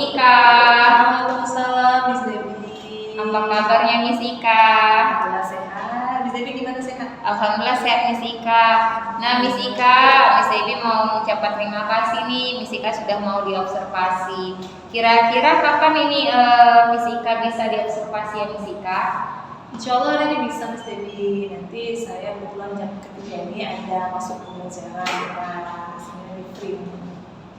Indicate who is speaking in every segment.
Speaker 1: Ika.
Speaker 2: Waalaikumsalam, Miss Debbie.
Speaker 1: Apa kabarnya Miss Ika?
Speaker 2: Alhamdulillah sehat. Miss Debbie gimana sehat?
Speaker 1: Alhamdulillah sehat Miss Ika. Nah Miss Ika, Miss Debbie mau mengucapkan terima kasih nih. Miss Ika sudah mau diobservasi. Kira-kira kapan ini Miss Ika bisa diobservasi ya Miss Ika?
Speaker 2: Insya Allah hari ini bisa Miss Debbie. Nanti saya kebetulan jam ketiga ini ada masuk pembelajaran sebenarnya free.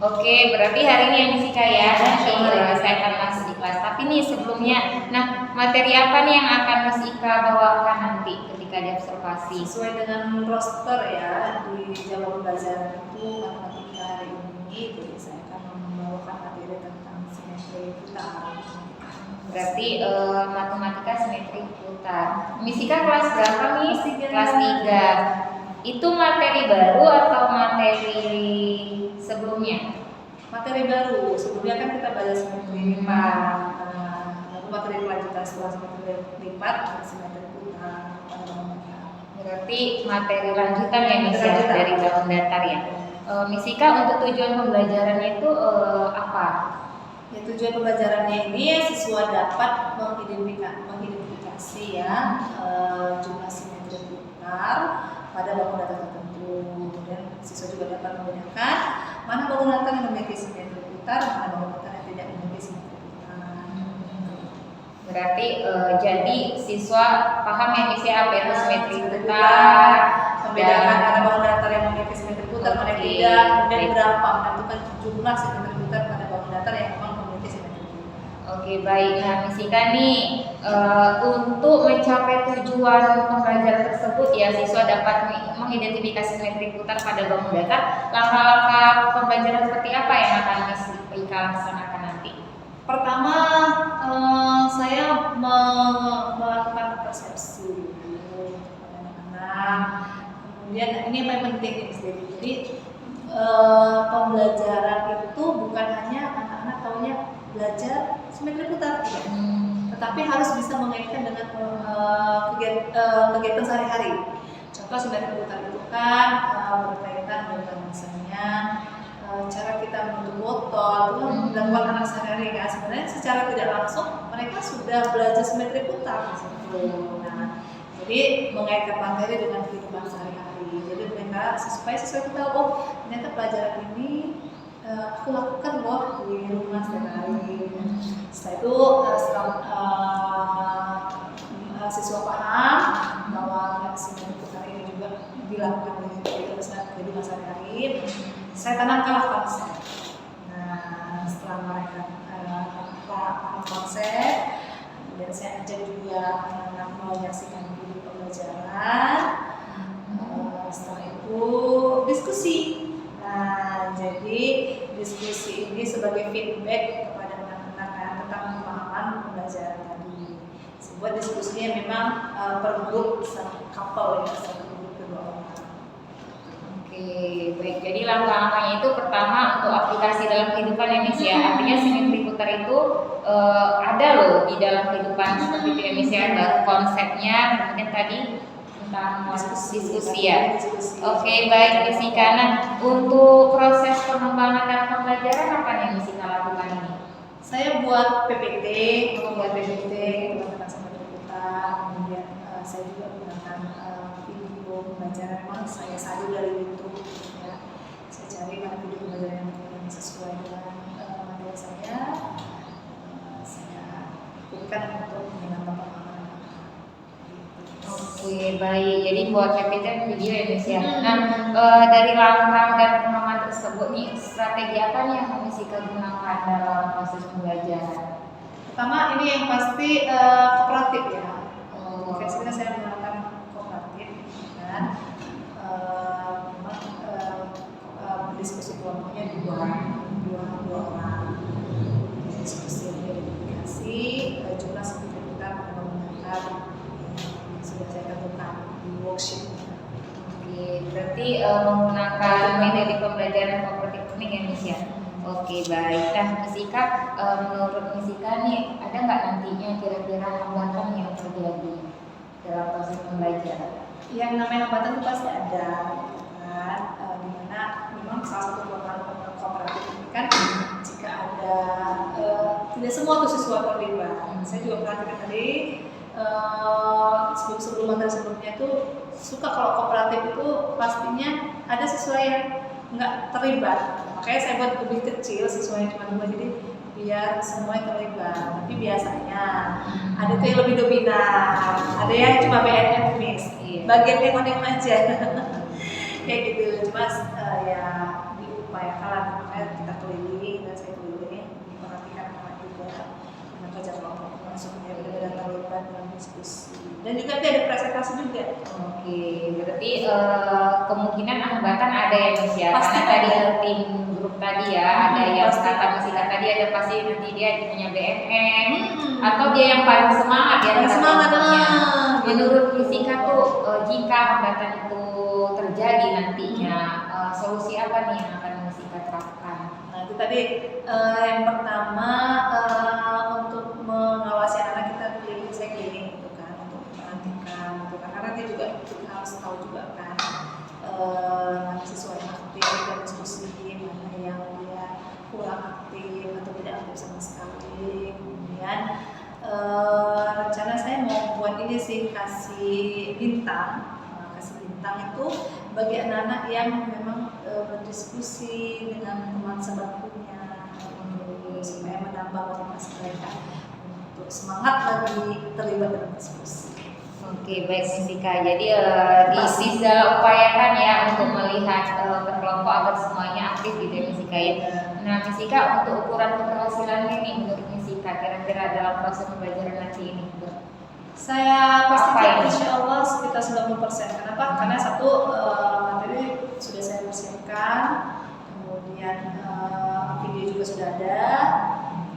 Speaker 1: Oke, berarti hari ini ya Miss Ika ya. Nanti saya akan masuk di kelas. Tapi nih sebelumnya, nah materi apa nih yang akan Miss Ika bawakan nanti ketika diobservasi?
Speaker 2: Sesuai dengan roster ya di jam pembelajaran itu matematika hari ini, jadi saya akan membawakan materi tentang simetri putar.
Speaker 1: Berarti matematika simetri putar. Miss Ika kelas berapa nih? Kelas 3. Itu materi baru atau materi sebelumnya?
Speaker 2: Materi baru, sebelumnya kan kita belajar simetri lipat. Lalu materi kelanjutan setelah simetri lipat ada simetri putar.
Speaker 1: Berarti materi lanjutan ya Miss ya, dari bangun datar ya. Miss Ika untuk tujuan pembelajarannya itu apa?
Speaker 2: Ya, tujuan pembelajarannya ini siswa dapat mengidentifikasi ya jumlah simetri putar pada bangun datar tertentu. Kemudian siswa juga dapat membedakan mana bangun datar yang memiliki simetri putar, mana bangun datar yang tidak memiliki simetri putar.
Speaker 1: Berarti jadi siswa paham ya Miss ya apa itu simetri putar,
Speaker 2: membedakan mana bangun datar yang memiliki simetri putar, mana yang tidak, dan berapa menentukan jumlah simetri putar pada bangun datar yang memang memiliki simetri putar.
Speaker 1: Oke baik, nah Miss Ika nih untuk mencapai tujuan pembelajaran tersebut ya siswa dapat mengidentifikasi simetri putar pada bangun datar. Langkah-langkah pembelajaran seperti apa yang akan Miss Ika laksanakan nanti?
Speaker 2: Pertama, saya melakukan persepsi dulu kepada anak-anak. Kemudian ini yang paling penting nih, Miss Debbie. Jadi pembelajaran itu bukan hanya anak-anak taunya belajar simetri putar, tetapi harus bisa mengaitkan dengan kegiatan sehari-hari. Contoh simetri putar itu kan berkaitan dengan misalnya cara kita menutup botol itu kan dilakukan anak sehari-hari kan. Sebenarnya secara tidak langsung mereka sudah belajar simetri putar di situ. Nah, jadi mengaitkan materi dengan kehidupan sehari-hari. Jadi mereka supaya siswa itu tahu, oh ternyata pelajaran ini aku lakukan loh di rumah setiap hari. Setelah itu siswa paham bahwa simetri putar ini juga dilakukan di kehidupan sehari-hari. Saya tanamkanlah konsep. Nah, setelah mereka paham konsep, kemudian saya ajak juga anak-anak menyaksikan video pembelajaran. Setelah itu diskusi. Nah, jadi diskusi ini sebagai feedback kepada anak-anak tentang pemahaman pembelajaran tadi. Sebuah diskusinya memang per grup satu couple ya, satu grup kedua orang.
Speaker 1: Oke, baik. Jadi langkah-langkahnya itu pertama untuk aplikasi dalam kehidupan ya Miss ya. Artinya simetri putar itu ada loh di dalam kehidupan seperti itu ya Miss ya. Ada konsepnya, kemudian tadi tentang diskusi ya. Oke, baik Miss Ika. Nah, untuk proses pengembangan dalam pembelajaran apa yang Miss Ika lakukan ini?
Speaker 2: Saya buat PPT, membuat PPT tentang simetri putar. Kemudian saya juga menggunakan video pembelajaran memang saya salin dari YouTube ya. Saya cari mana video pembelajaran yang sesuai dengan materi saya berikan untuk menambah pemahaman.
Speaker 1: Oke, baik. Jadi buat PPT video ya Miss ya. Nah, dari langkah dan pengalaman tersebut nih, strategi apa nih yang Miss Ika gunakan dalam proses pembelajaran?
Speaker 2: Pertama ini yang pasti kooperatif ya. Biasanya saya menggunakan kooperatif kan. Diskusi kelompoknya dua orang. Diskusi identifikasi jumlah simetri putar pada bangun datar sudah saya tentukan di worksheet.
Speaker 1: Oke, berarti menggunakan metode pembelajaran kooperatif ini ya Miss ya. Oke, baik. Nah, Miss Ika, menurut Miss Ika nih ada nggak nantinya kira-kira hambatan yang terjadi dalam proses pembelajaran?
Speaker 2: Yang namanya hambatan itu pasti ada, kan? Dimana memang salah satu program kooperatif ini kan jika ada semua tuh siswa terlibat. Saya juga perhatikan tadi sebelum materi sebelumnya tuh suka kalau kooperatif itu pastinya ada siswa yang nggak terlibat. Makanya saya buat lebih kecil siswanya cuma 2, jadi biar semua yang terlibat. Tapi biasanya ada tuh yang lebih dominan, ada yang cuma BNN mix, bagian yang aja. Kayak gitu. Cuma ya diupayakan, makanya kita keliling dan saya keliling memperhatikan anak juga dengan kerja kelompok masuknya benar-benar terlibat dalam diskusi. Dan juga nanti ada presentasi juga.
Speaker 1: Oke, berarti kemungkinan hambatan ada ya Miss ya.
Speaker 2: Pasti
Speaker 1: Karena tadi
Speaker 2: ada.
Speaker 1: tim grup tadi ya, ada yang
Speaker 2: Pasti
Speaker 1: kata
Speaker 2: ada.
Speaker 1: Misika tadi ada pasti nanti dia punya BNN atau dia yang paling semangat ya.
Speaker 2: Paling semangat,
Speaker 1: Menurut Misika tuh jika hambatan itu terjadi nantinya, solusi apa nih yang akan Misika terapkan?
Speaker 2: Nah itu tadi yang pertama untuk mengawasi anak kita saya keliling gitu kan, untuk memperhatikan gitu kan, karena dia juga kita harus tahu juga kan siswa yang aktif dan diskusi, mana yang dia kurang aktif atau tidak aktif sama sekali. Kemudian rencana saya mau buat ini sih, kasih bintang. Kasih bintang itu bagi anak-anak yang memang berdiskusi dengan teman sebangkunya, supaya menambah motivasi mereka untuk semangat lagi terlibat dalam diskusi.
Speaker 1: Oke, baik Misika. Jadi bisa upayakan ya untuk melihat berkelompok agar semuanya aktif gitu ya Misika ya. Nah Misika, untuk ukuran keberhasilannya nih menurut Misika kira-kira dalam proses pembelajaran nanti ini?
Speaker 2: Saya pastikan
Speaker 1: Apa ini?
Speaker 2: insya Allah sekitar 90%. Kenapa? Karena satu materi sudah saya persiapkan, kemudian video juga sudah ada,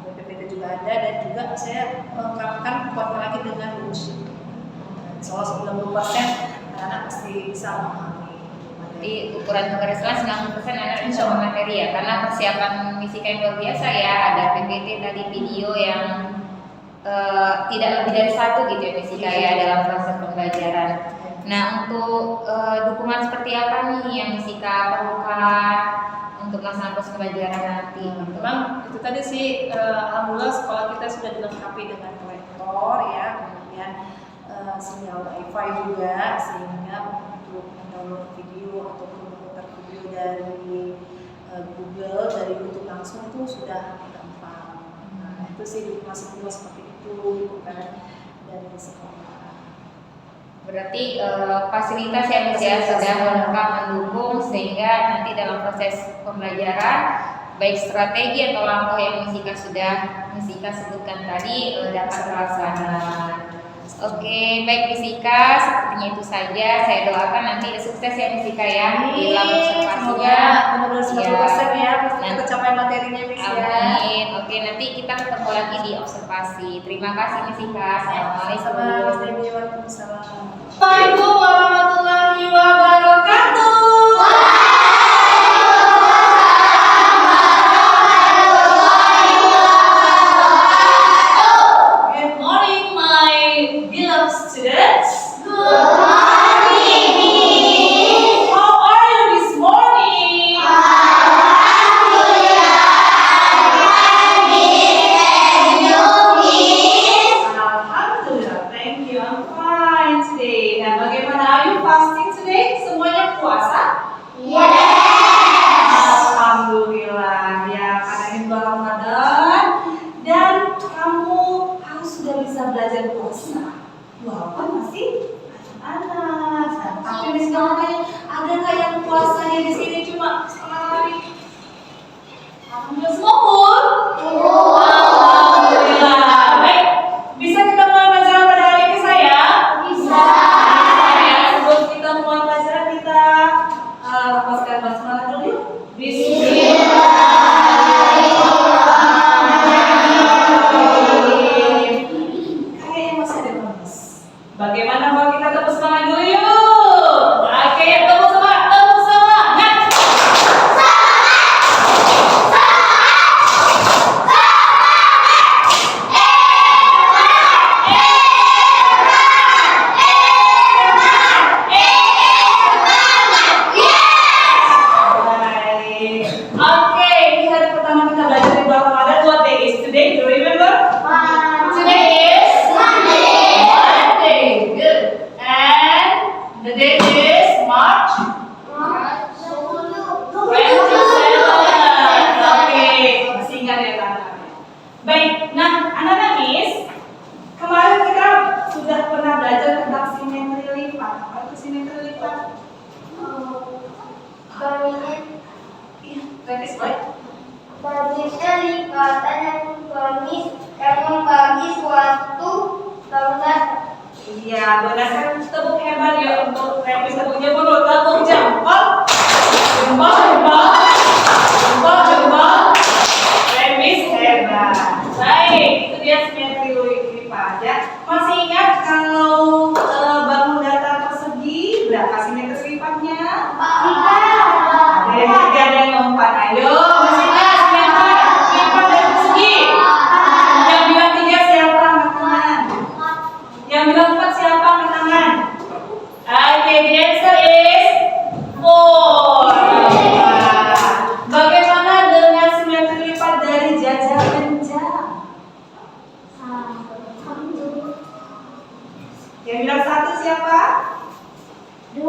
Speaker 2: PPT juga ada, dan juga saya lengkapkan kuatkan lagi dengan worksheet. Insya Allah 90% anak-anak pasti bisa memahami.
Speaker 1: Jadi ukuran keberhasilan 90% anak insya Allah materi ya, karena persiapan Misika yang luar biasa ya, ada PPT tadi, video yang tidak lebih dari 1 gitu ya Misika ya dalam proses pembelajaran. Nah untuk dukungan seperti apa nih yang Misika perlukan untuk melaksanakan proses pembelajaran nanti?
Speaker 2: Memang itu tadi sih, alhamdulillah sekolah kita sudah dilengkapi dengan proyektor ya, kemudian sinyal wifi juga, sehingga untuk mendownload video ataupun memutar video dari Google, dari YouTube langsung itu sudah gampang. Nah itu sih masih seperti itu kan dari sekolah.
Speaker 1: Berarti fasilitas yang sudah lengkap mendukung sehingga nanti dalam proses pembelajaran baik strategi atau langkah yang Misika sebutkan tadi dapat terlaksana. Oke, baik Misika, sepertinya itu saja. Saya doakan nanti sukses ya Misika ya dalam observasinya.
Speaker 2: Benar-benar 90% ya, kita capai materinya Miss ya.
Speaker 1: Amin. Oke, nanti kita ketemu lagi di observasi. Terima kasih Misika. Assalamualaikum.
Speaker 2: Assalamualaikum warahmatullahi wabarakatuh. Good morning, my beloved students. Good morning. How are you this morning? Alhamdulillah, thank you. I'm fine today. Dan bagaimana? Are you fine? Travis, boy.
Speaker 3: Bagisnya lipatan yang membagi suatu bangunan.
Speaker 2: Iya, berdasarkan tepuk hebat ya untuk Travis. Tepuknya dulu, tepuk jempol. Jempol. Travis hebat. Baik, itu dia simetri lipat ya. Masih ingat kalau bangun datar persegi berapa simetri lipatnya? Ada yang 3, ada yang 4. Ayo, masih ingat simetri lipat dari persegi? Yang bilang 3 siapa? Angkat tangan. Yang bilang 4 siapa? Angkat tangan. Okay, the answer is 4. Bagaimana dengan simetri lipat dari jajak dan jam? Yang bilang 1 siapa?
Speaker 3: 2.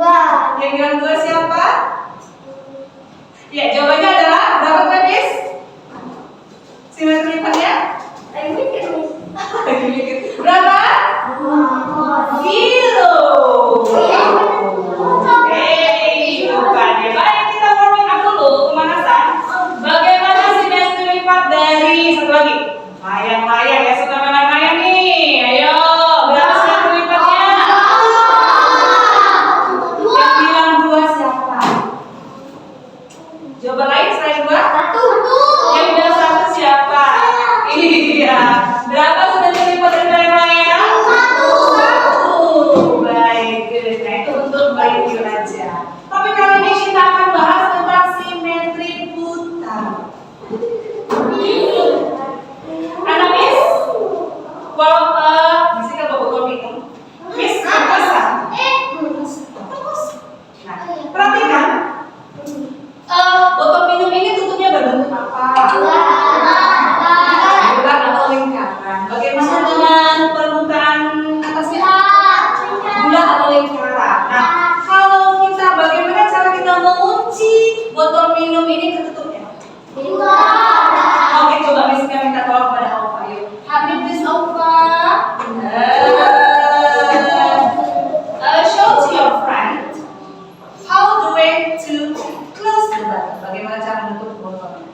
Speaker 2: Yang bilang 2 siapa? Ya, jawabannya adalah berapa, Travis? Simetri lipatnya? Berapa? 0. Bukan ya. Baik, kita warming up dulu pemanasan. Bagaimana simetri lipat dari satu lagi? Layang-layang ya, suka layang-layang nih. Ayo, berapa simetri lipatnya? Yang bilang 2 siapa? Jawaban lain selain 2? Yang bilang 1 siapa? Iya. Berapa simetri lipat dari layang-layang? 1. Baik, good. Nah, itu untuk baik aja. Tapi kali ini kita akan bahas tentang simetri putar. Anak Miss, bisa nggak bawa botol minum? Miss, bisa. Nah, perhatikan. Botol minum ini tutupnya berbentuk apa? Bulat atau lingkaran. Bagaimana dengan permukaan atasnya? Bulat atau lingkaran. Nah, kalau kita bagaimana cara kita mengunci botol minum ini ketutupnya? Oke, coba Miss kita minta tolong pada Alfa. Yuk, Habib Miss Alfa. Show to your friend how the way to close the bottle. Bagaimana cara menutup botolnya?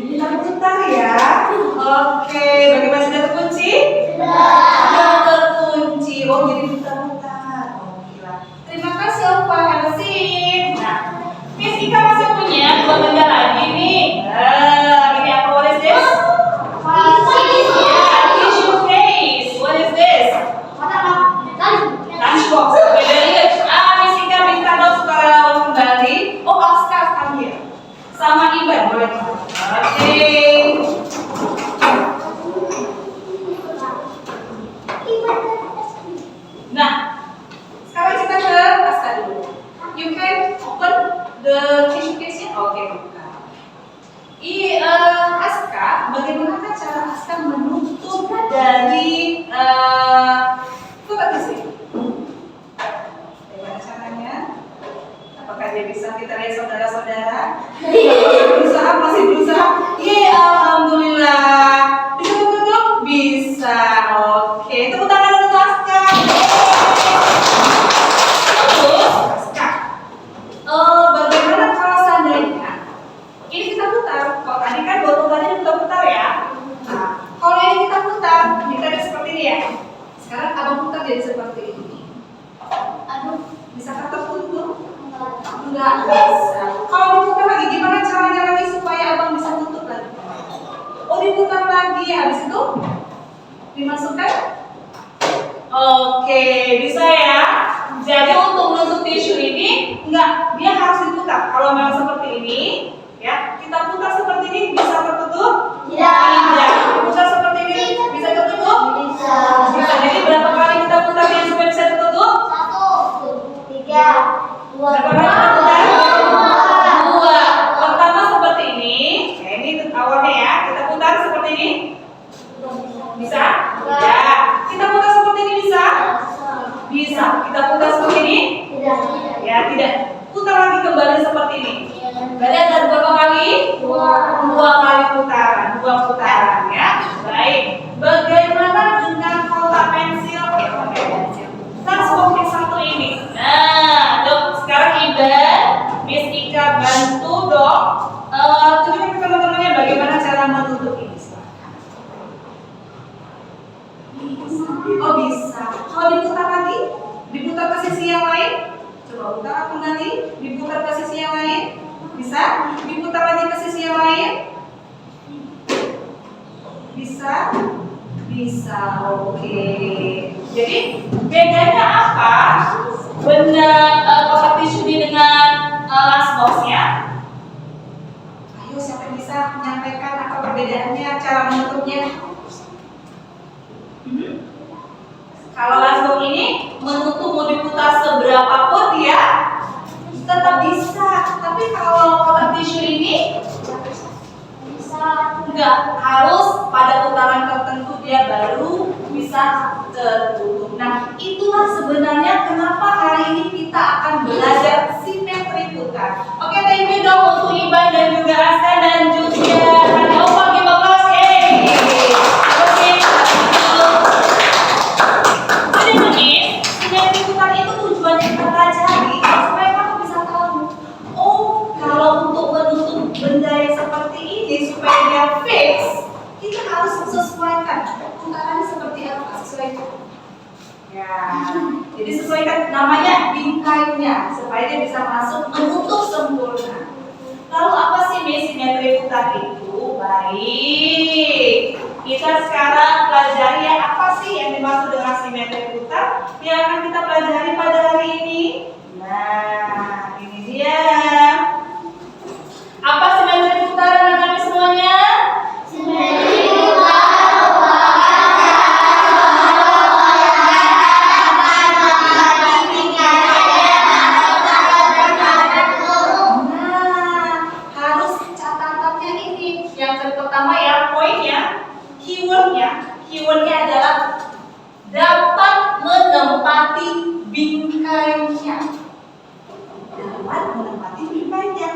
Speaker 2: Jadi putar ya. Oke, bagaimana sudah terkunci? Sudah terkunci. Oh, jadi putar-putar. Oke lah. Terima kasih Alfa. Have a seat. Nah, Miss Ika masih punya 2 benda lagi nih. Ini apa? What is this? Yeah, tissue case. What is this? Lunchbox. Okay, very good. Miss Ika minta dong sukarelawan kembali. Oh, Oscar panggil. Sama Iban boleh. Oke. Nah, sekarang kita ke Aska dulu. You can open the tissue case-nya. Oke, buka. Aska, bagaimana cara Aska menutup dari coba di sini. Bagaimana caranya? Apakah dia bisa? Kita lihat saudara-saudara. Masih berusaha. Yeay, alhamdulillah. Bisa tutup? Bisa. Oke, tepuk tangan untuk Aska. Terus, Aska. Bagaimana kalau seandainya ini kita putar? Kalau tadi kan botol tadi kita putar ya. Nah, kalau ini kita putar, kita jadi seperti ini ya. Sekarang abang putar jadi seperti ini. Bisa tertutup? Enggak bisa. Kalau diputar lagi, gimana caranya lagi supaya abang bisa tutup lagi? Oh, diputar lagi, habis itu dimasukkan? Oke, bisa ya. Jadi untuk menutup tisu ini, enggak, dia harus diputar. Kalau memang seperti ini, ya, kita putar seperti ini, bisa tertutup? Tidak. Diputar seperti ini, bisa tertutup? Bisa. Jadi berapa kali kita putarnya supaya bisa tertutup?
Speaker 3: 1, 3, 2.
Speaker 2: Berapa kali kita putar? 2. Pertama seperti ini. Ya, ini awalnya ya. Kita putar seperti ini. Bisa? Tidak. Kita putar seperti ini bisa? Bisa. Kita putar seperti ini? Ya, tidak. Putar lagi kembali seperti ini. Berarti ada berapa kali? 2 kali putaran. 2 putaran ya. Baik. Bagaimana dengan kotak pensil? Ya, pakai pensil. Kan seperti satu ini. Nah, dok, sekarang sisi yang lain? Coba putar kembali, diputar ke sisi yang lain. Bisa? Diputar lagi ke sisi yang lain. Bisa? Bisa, oke. Jadi bedanya apa? Benda kotak tisu ini dengan lunchbox-nya? Ayo, siapa yang bisa menyampaikan apa perbedaannya, cara menutupnya? Kalau lunchbox ini menutup mau diputar seberapapun dia tetap bisa. Tapi kalau kotak tisu ini enggak, harus pada putaran tertentu dia baru bisa tertutup. Nah, itulah sebenarnya kenapa hari ini kita akan belajar simetri putar. Oke, thank you dong untuk Iban dan juga Asta dan juga Hadi Opa di kelas. Oke. Jadi begini, simetri putar itu tujuannya kita pelajari supaya kamu bisa tahu. Oh, kalau untuk menutup benda yang seperti ini supaya dia fix, kita harus sesuaikan putarannya seperti apa, sesuaikan. Ya, jadi sesuaikan namanya bingkainya supaya dia bisa masuk menutup sempurna. Lalu apa sih simetri putar itu? Baik, kita sekarang pelajari ya apa sih yang dimaksud dengan simetri putar yang akan kita pelajari pada hari ini. Nah, ini dia. Apa simetri putar anak-anak semuanya?
Speaker 3: Simetri putar
Speaker 2: harus catatannya ini. Yang pertama ya, poinnya, keywordnya adalah dapat menempati bingkainya. Dapat menempati bingkainya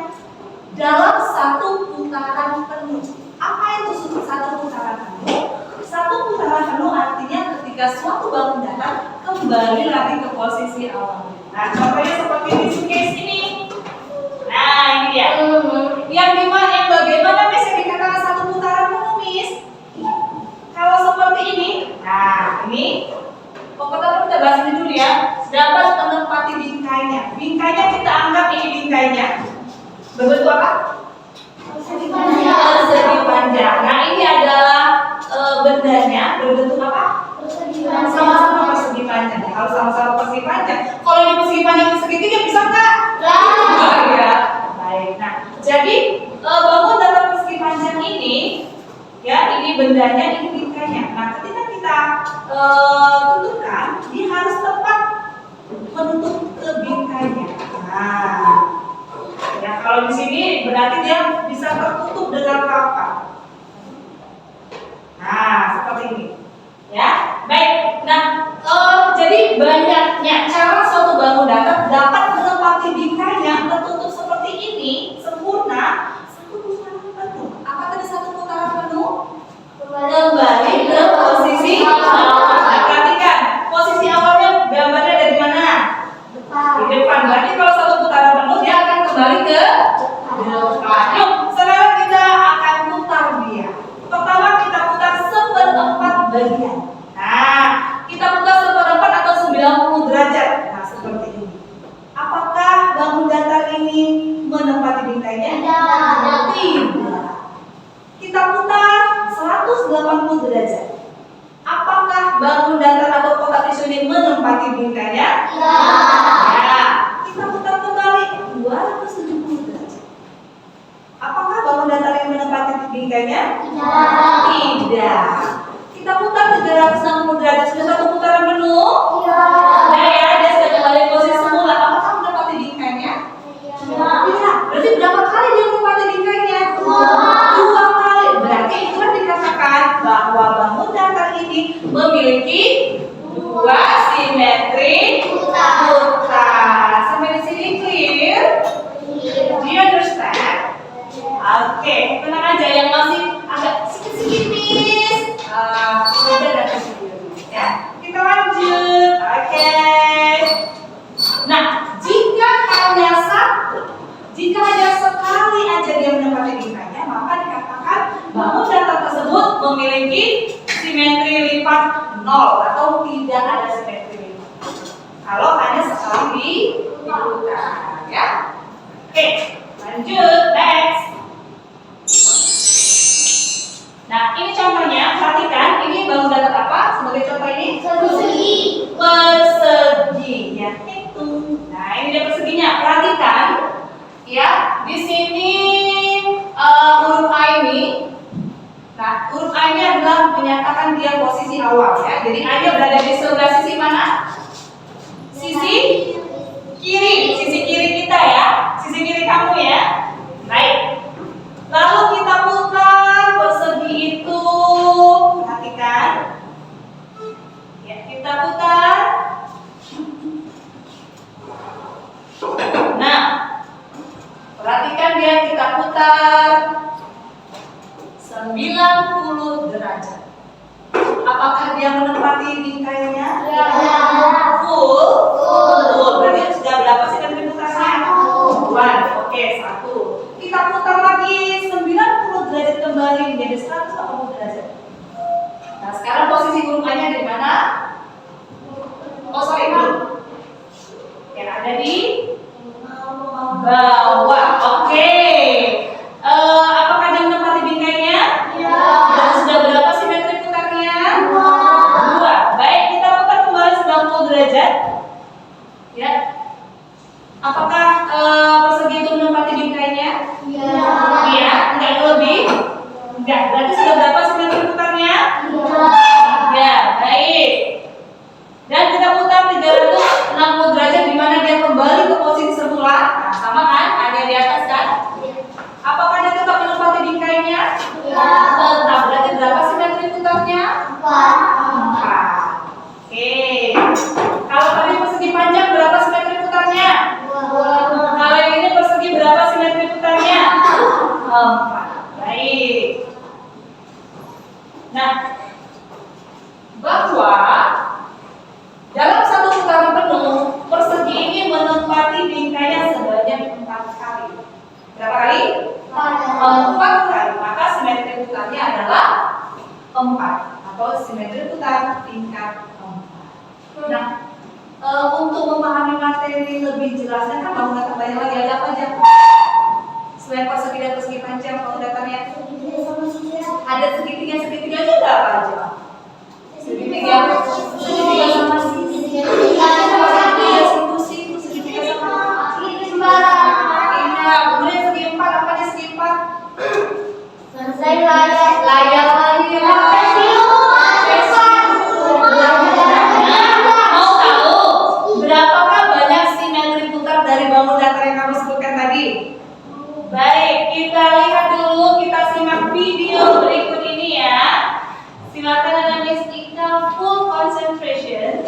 Speaker 2: dalam satu putaran penuh. Apa itu satu putaran penuh? Satu putaran penuh artinya ketika suatu bangun datar kembali lagi ke posisi awal. Nah, contohnya seperti di case ini. Nah, ini dia. Yang bagaimana bisa dikatakan satu putaran penuh, Miss? Kalau seperti ini, nah ini. Pertama kita bahas ini dulu ya. Dapat menempati bingkainya. Bingkainya kita anggap ini bingkainya. Berbentuk apa? Persegi panjang. Nah, ini adalah bendanya berbentuk apa? Sama-sama persegi panjang. Harus sama-sama persegi panjang. Kalau ini persegi panjang segitiga bisa nggak? Enggak ya. Baik. Nah, jadi bangun dalam persegi panjang ini, ya ini bendanya, ini bingkainya. Nah, ketika kita tutupkan, dia harus tepat menutup ke bingkainya. Nah. Ya, kalau di sini berarti dia bisa tertutup dengan rapat. Nah, seperti ini. Ya, baik. Nah, jadi banyaknya cara suatu bangun datar dapat menempati bingkainya tertutup seperti ini sempurna satu putaran penuh. Apa tadi satu putaran penuh? Kembali ke posisi awal. Nah, perhatikan posisi awalnya gambarnya ada di mana? Di depan. Berarti kalau satu putaran penuh dia akan kembali ke depan. Yuk, sekarang kita akan putar dia. Pertama kita putar seperempat bagian. Nah, kita putar seperempat atau 90 derajat. Nah, seperti ini. Apakah bangun datar ini menempati bingkainya? Tidak. Kita putar 180 derajat. Apakah bangun datar atau kotak tisu ini menempati bingkainya? Ya. Kita putar kembali 270 derajat. Apakah bangun datar yang menempati bingkainya? Tidak. Kita putar 360 derajat. Sudah satu putaran penuh? Nah ya, dia sudah kembali ke posisi semula. Apakah menempati bingkainya? Tidak. Berarti berapa kali dia menempati bingkainya? 2 kali. Berarti itu dikatakan bahwa bangun datar ini memiliki 2 simetri putar. Sampai di sini clear? Do you understand? Oke, tenang aja yang masih agak sedikit miss. Ya, kita lanjut. Oke. Nah, jika hanya sekali aja dia menempati bingkainya, maka dikatakan bangun datar tersebut memiliki simetri lipat 0 atau tidak ada simetri lipat. Kalau hanya sekali diputar ya. Oke, lanjut next. Nah, ini contohnya, perhatikan ini bangun datar apa sebagai contoh ini?
Speaker 3: Persegi.
Speaker 2: Persegi ya itu. Nah, ini dia perseginya. Perhatikan ya, di sini huruf A ini. Nah, huruf A ini adalah menyatakan dia posisi awal ya. Jadi A-nya berada di sebelah sisi mana? Sisi kiri, sisi kiri kita ya. Sisi kiri kamu ya. Baik. Lalu kita putar persegi itu. Perhatikan. Ya, kita putar. Nah, perhatikan dia kita putar 90 derajat. Apakah dia menempati bingkainya?
Speaker 3: Ya.
Speaker 2: Full.
Speaker 3: Full.
Speaker 2: Berarti sudah berapa sih dari putarnya? 1. Oke, 1. Kita putar lagi 90 derajat kembali menjadi 180 derajat. Nah, sekarang posisi huruf A-nya di mana? Oh, sorry, belum. Yang ada di bawah. Oke. Apakah dia menempati bingkainya?
Speaker 3: Ya.
Speaker 2: Dan sudah berapa simetri putarnya?
Speaker 3: 2.
Speaker 2: 2. Baik, kita putar kembali 90 derajat. Ya. Apakah persegi itu menempati bingkainya?
Speaker 3: Ya.
Speaker 2: Iya, enggak lebih? Enggak. Berarti sudah berapa simetri putarnya? Ya, baik. Dan kita putar 360 derajat di mana dia kembali ke posisi semula. Nah, sama kan? Ada di atas kan? Apakah dia tetap menempati bingkainya?
Speaker 3: Ya.
Speaker 2: Tetap. Berarti berapa simetri putarnya? 4. Oke. Kalau tadi persegi panjang berapa simetri putarnya? Kalau yang ini persegi berapa simetri putarnya? 4. Baik. Nah, bahwa dalam satu putaran penuh, persegi ini menempati bingkainya sebanyak 4 kali. Berapa kali? 4 kali. Maka simetri putarnya adalah 4 atau simetri putar tingkat 4. Nah, untuk memahami materi lebih jelasnya kan bangun datar banyak lagi, ada apa aja? Selain persegi dan persegi panjang, bangun datarnya ada segitiga juga apa aja? Segitiga sama siku, segitiga sama iya, kemudian segi 4, apa aja segi 4? Layar. Mau tahu berapakah banyak simetri putar dari bangun datar yang kamu sebutkan tadi? Baik, kita lihat dulu, kita simak video berikut ini ya. Silakan dengan Miss Ika full concentration.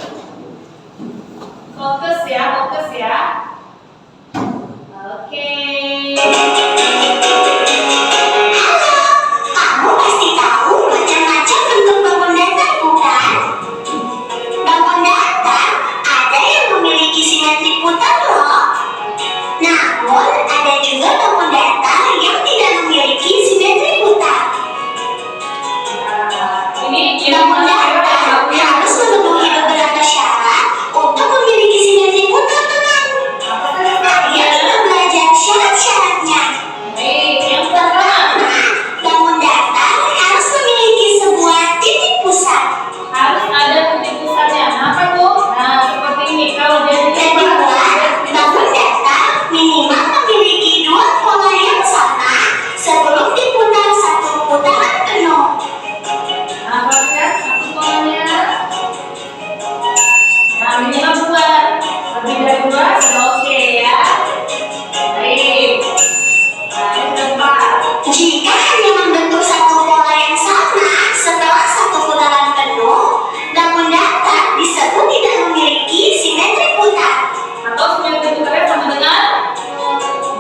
Speaker 2: Fokus ya. Oke.
Speaker 4: Kamu pasti tahu macam-macam bentuk bangun datar, bukan? Bangun datar ada yang memiliki simetri putar loh. Namun ada juga bangun datar yang tidak memiliki simetri putar.
Speaker 2: Ini
Speaker 4: Bangun datar harus memenuhi beberapa syarat untuk memiliki simetri putar, teman. Ayo kita belajar syarat-syaratnya.
Speaker 2: Baik, yang pertama
Speaker 4: Bangun datar harus memiliki sebuah titik pusat.
Speaker 2: harus ada titik pusatnya. Kenapa tuh? Nah, seperti ini. Kalau dia
Speaker 4: Kedua, bangun datar minimal memiliki dua pola yang sama sebelum diputar satu putaran penuh.
Speaker 2: nah, perhatikan satu polanya. Nah, minimal 2. Lebih dari 2 sudah oke ya. Baik. Nah, yang keempat.
Speaker 4: Jika hanya membentuk satu pola yang sama setelah satu putaran penuh, bangun datar disebut tidak memiliki simetri putar.
Speaker 2: Atau simetri putarnya sama dengan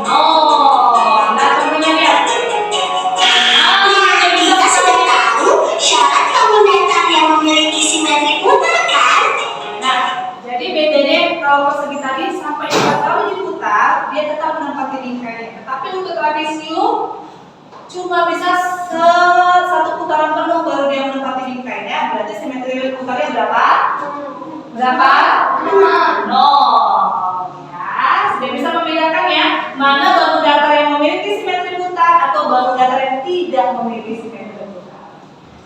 Speaker 2: 0. Nah, contohnya lihat.
Speaker 4: Nah, kita sudah tahu syarat bangun datar yang memiliki simetri putar kan?
Speaker 2: Nah, jadi bedanya kalau persegi tadi sampai 4 kali diputar, dia tetap menempati bingkainya. Tetapi untuk trapesium cuma bisa satu putaran penuh baru dia menempati bingkainya. Berarti simetri putarnya berapa? 0. Berapa? 0. Ya, sudah bisa membedakan ya mana bangun datar yang memiliki simetri putar atau bangun datar yang tidak memiliki simetri putar.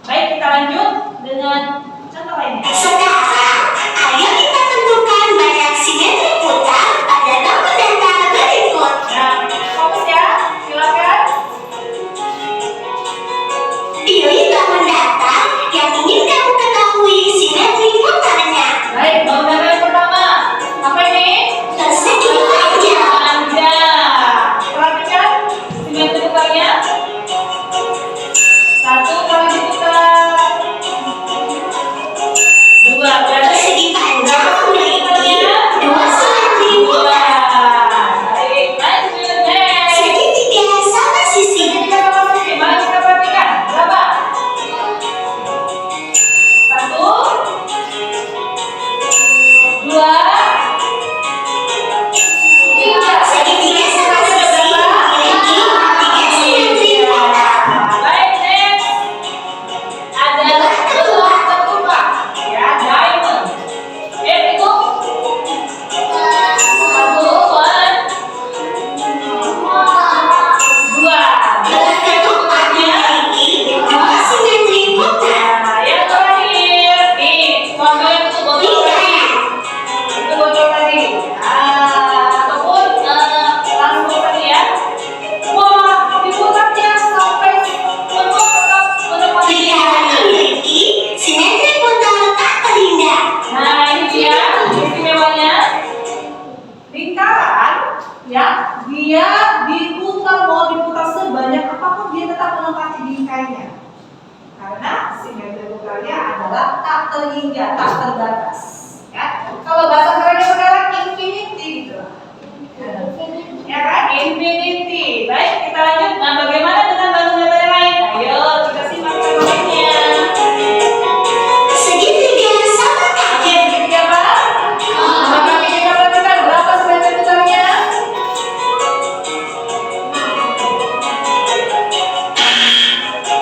Speaker 2: Baik, kita lanjut dengan contoh lainnya.
Speaker 4: Sekarang, ayo kita tentukan banyak simetri putar pada bangun datar berikut.
Speaker 2: Nah, fokus ya, silakan.
Speaker 4: Pilih bangun datar yang ingin kamu ketahui simetri putarnya.
Speaker 2: Baik, bangun datar yang pertama. Apa ini?
Speaker 4: Persegi panjang.
Speaker 2: Panjang. Perhatikan simetri putarnya. 1 kali diputar. 2 berarti
Speaker 4: Persegi panjang memiliki 2 simetri
Speaker 2: dua.
Speaker 4: putar.
Speaker 2: Baik, lanjut next.
Speaker 4: Segitiga sama sisi.
Speaker 2: Kita mari kita perhatikan berapa? 1, 2, 3.
Speaker 4: Segitiga sama sisi memiliki 3 simetri putar.
Speaker 2: Baik, next. Ada gelang terbuka. Ya, diamond. Itu 1, 2.
Speaker 4: Gelang ketupat memiliki 2 simetri putar.
Speaker 2: Nah, yang terakhir nih, contoh yang itu botol tadi. Itu botol tadi. Ataupun langsung tadi ya. Wah, diputarnya sampai penuh tetap menepati
Speaker 4: Lingkaran memiliki simetri putar tak terindah.
Speaker 2: Nah, ini dia istimewanya. Lingkaran ya, dia mau diputar sebanyak apapun dia tetap menempati bingkainya. Karena simetri putarnya adalah tak terhingga, tak terbatas. Ya, kalau bahasa kerennya sekarang infinity gitu. Ya kan, infinity. Baik, kita lanjut. Nah, bagaimana dengan bangun datar yang lain? Ayo, kita simak contohnya.
Speaker 4: Segitiga sama kaki.
Speaker 2: Oke, segitiga apa? Maka kita perhatikan berapa simetri putarnya?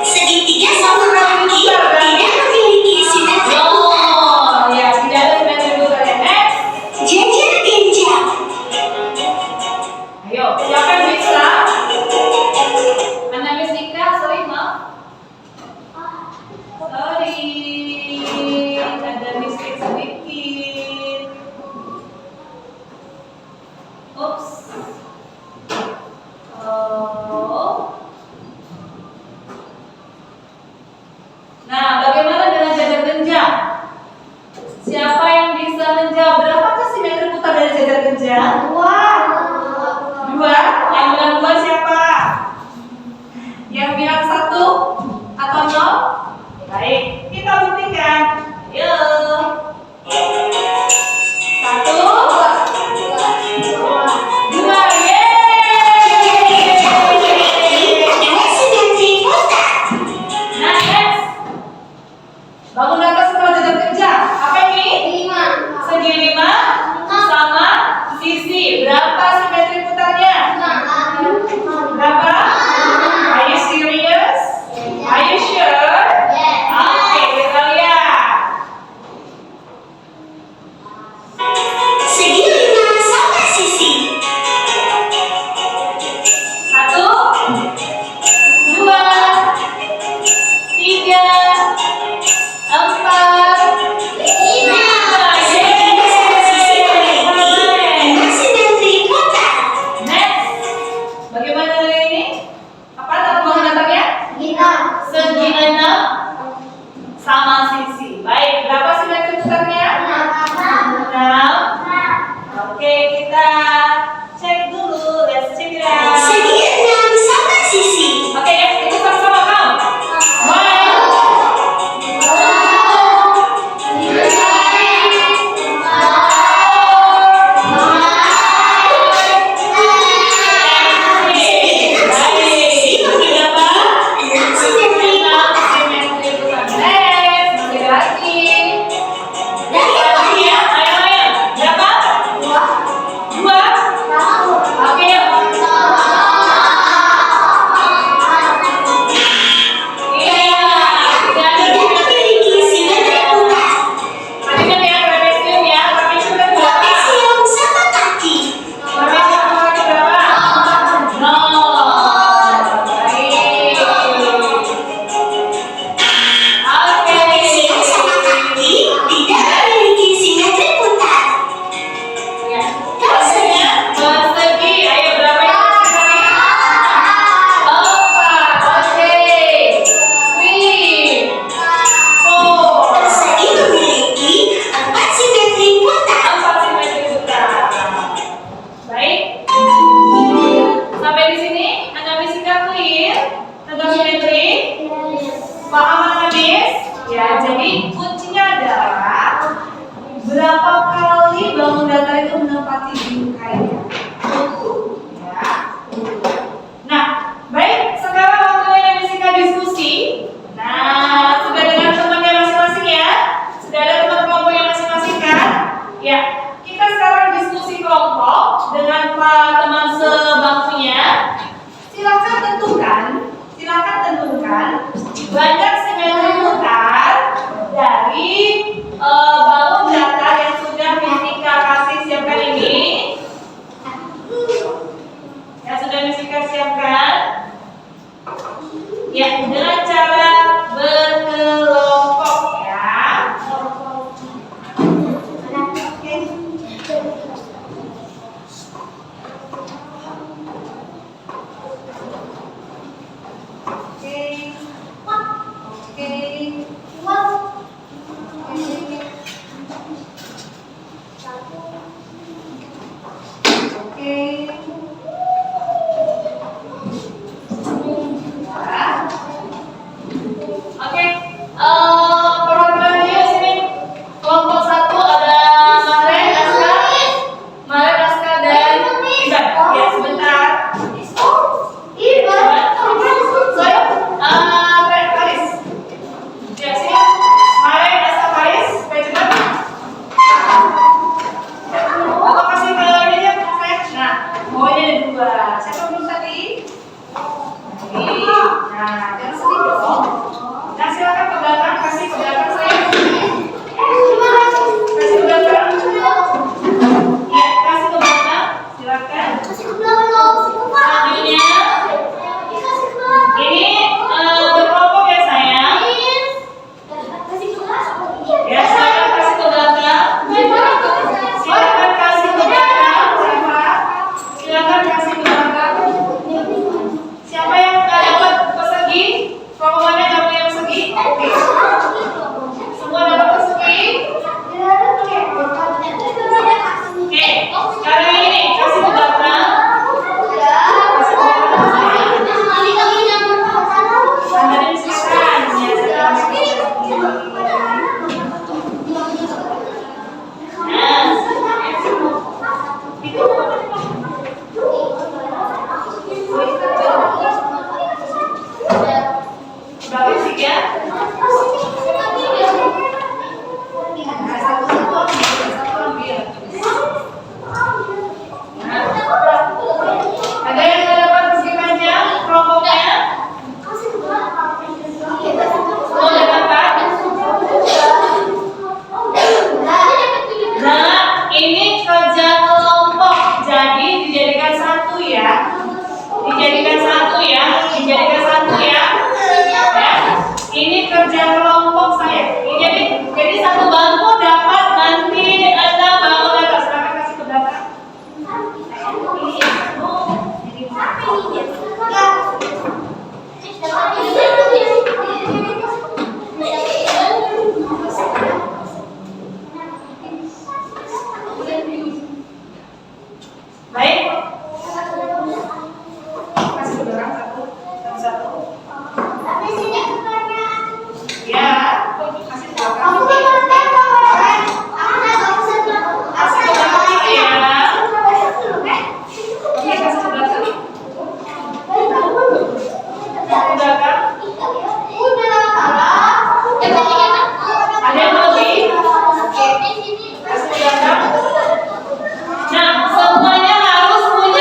Speaker 4: Segitiga sama kaki tidak memiliki simetri putar.
Speaker 2: Oh, ya, tidak ada simetri putarnya. Next.
Speaker 4: Jajar genjang.
Speaker 2: Ayo, siapa yang bisa? Mana Miss Ika? Sorry, maaf. Sorry, ada mistake sedikit. Oops. Oh. Nah, bagaimana dengan jajar genjang? Siapa yang bisa menjawab berapakah simetri putar dari jajar genjang? 2. Yang bilang 2 siapa? Yang bilang 1 atau 0? Baik, kita buktikan. Yuk. 1, 2, yeay!
Speaker 4: 2 simetri putar.
Speaker 2: Nah, next. Bangun datar setelah jajar genjang. Apa ini? Segi 5 sama sisi. Berapa simetri putarnya? Berapa? Are you serious? Are you sure? Oke, kita lihat.
Speaker 4: Segi 5 sama sisi.
Speaker 2: 1, 2, 3, 4, 5.
Speaker 4: Segitiga sama sisi memiliki 6 simetri putar.
Speaker 2: Next. Bagaimana dengan ini? Apa nama bangun datarnya? Segi 6 sama sisi. Baik, berapa simetri putarnya? 6. Oke, kita cek dulu. Let's check it out.
Speaker 4: Segi 6 sama sisi.
Speaker 2: Oke, itu sama-sama count.
Speaker 4: 6 simetri putar.
Speaker 2: Berapa? 2. siapa teman sebangkunya? Silakan tentukan banyak simetri putar dari balon datar yang sudah Fisika kasih siapkan ini. Yang sudah Fisika siapkan. Ya, dengan cara berkelompok ya. Perwakilan dia sini. Kelompok 1 ada Maren, Aska, dan Iban. Ya, sebentar. Faris. Ya, sini. Maren, Aska, Faris. Supaya cepat. Aku kasih ke ini ya, saya. Nah, bawahnya ada 2. Siapa belum tadi? Nah, jangan sedih dong. Nah, silakan ke belakang, kasih ke belakang saya. Kasih ke belakang. Ya, kasih ke belakang. Silakan. Selanjutnya, ini berkelompok ya sayang. Ya, silakan kasih ke belakang. Silakan kasih ke belakang. Silakan kasih ke belakang. Siapa yang nggak dapat persegi? Rombongannya nggak punya persegi? Semua dapat persegi? Oke, sekarang ini kasih ke belakang. Kasih ke belakang. Anda disisakan ya. Nah, itu. Udah fisik ya? Nah, satu-satu ambil. Nah, ada yang nggak dapat persegi panjang kelompoknya? Oh, udah dapat? Nah, ini kerja kelompok, jadi dijadikan satu ya. Dijadikan satu ya. Ini kerja kelompok saya. Ini jadi satu bangku dapat nanti 6 balon datar. Silakan kasih ke belakang. Baik. Kasih ke belakang satu. Ya, kasih ke belakang. Kasih ke belakang ya. Oke, kasih ke belakang. Ke belakang. Ada yang lebih? Kasih ke belakang. Nah, semuanya harus punya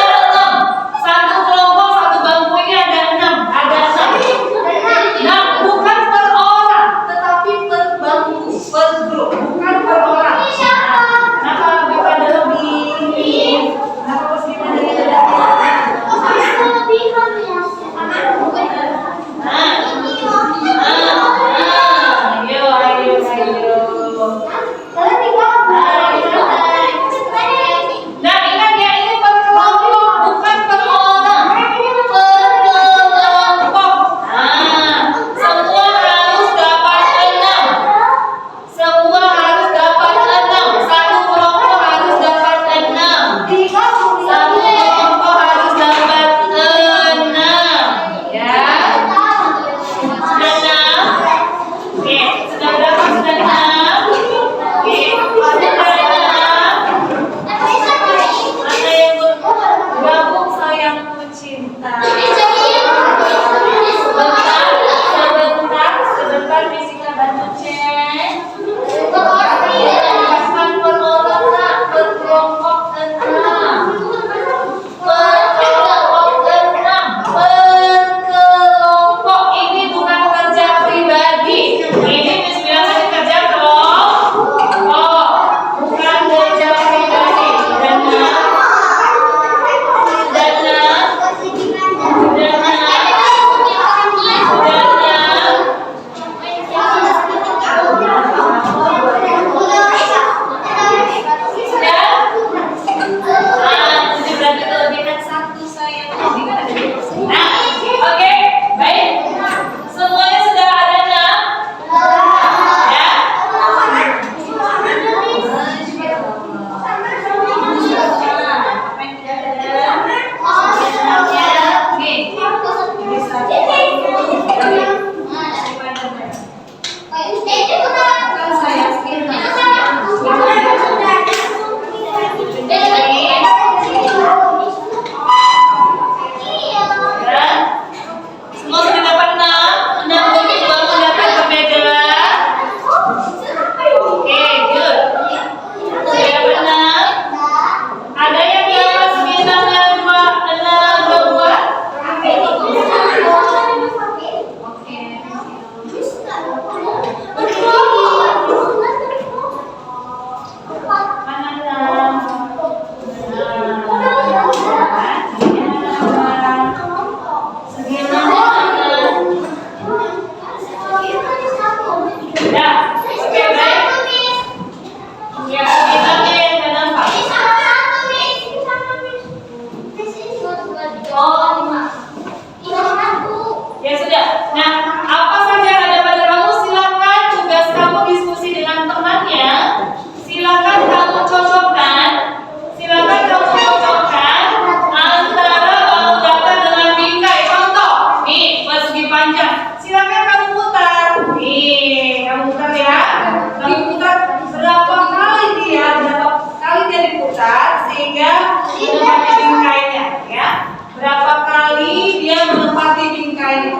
Speaker 2: menempati bingkainya, ya. Berapa kali dia menempati bingkainya?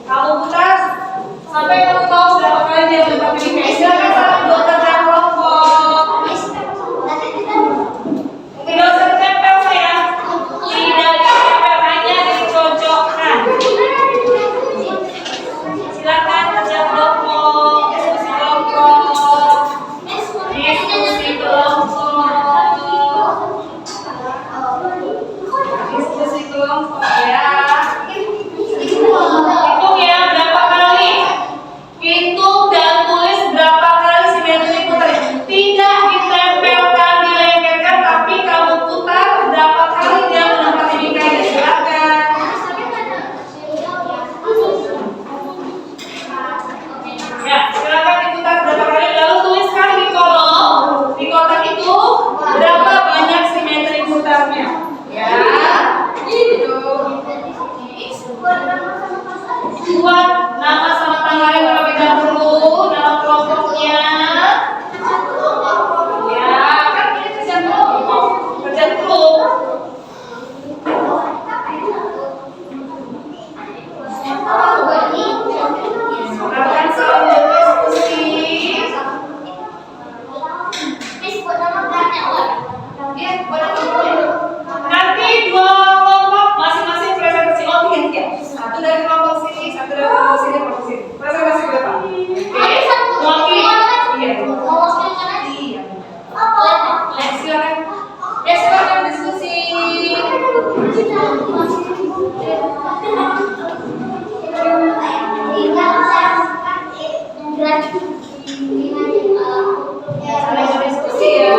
Speaker 2: Kamu putar sampai kamu tahu berapa kali dia menempati bingkai. Silakan salam buat kerja kelompok. Tidak usah ditempel saya. Tidak ditempel, hanya dicocokkan. Silakan kerja kelompok, diskusi kelompok, diskusi kelompok, diskusi kelompok ya. Hitung ya berapa kali. Hitung dan tulis berapa kali simetri putar. Tidak ditempelkan, dilengketkan, tapi kamu putar berapa kali dia menempati bingkainya. Silakan. Ya, silakan diputar berapa kali, lalu tuliskan di kolom, di kotak itu berapa banyak simetri putarnya. Ya, gitu. Buat nama sama tanggalnya terlebih dahulu, nama kelompoknya. Ya, kan ini kerja kelompok, kerja grup. Silakan salam diskusi. Nanti dua kelompok masing-masing presentasi. Oh tiga. Satu dari kelompok sini, satu dari kelompok sini, kelompok sini. Presentasi ke depan. Oke. Mewakili. Iya. Iya. Silakan. Ya silakan diskusi. Saling diskusi ya.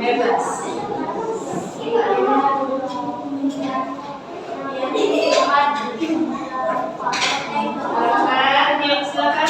Speaker 2: Bebas. Silakan, yuk silakan.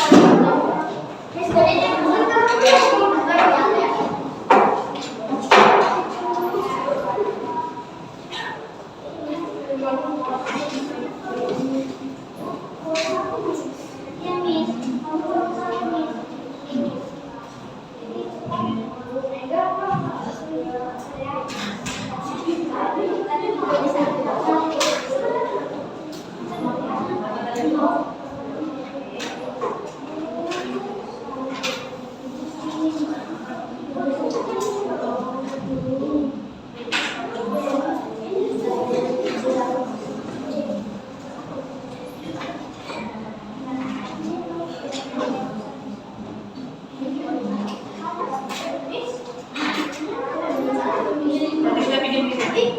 Speaker 2: Nanti kita pinjam ini.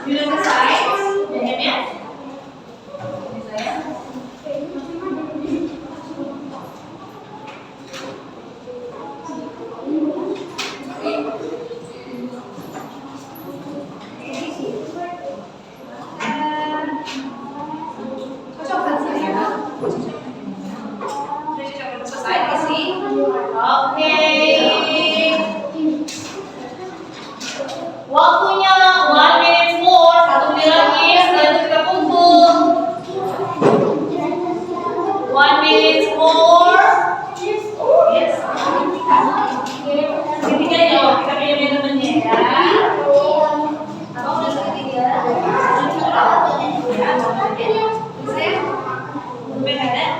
Speaker 2: Sudah selesai pinjamnya? Cocokkan saya. Sudah selesai isi. Oke. Waktunya 1 minute more, 1 menit lagi setelah itu kita kumpul. 1 minute more. Yes. Ketiga jawab, kita pilih temennya ya. Abang udah ketiga. Bisa ya? Sampai ada?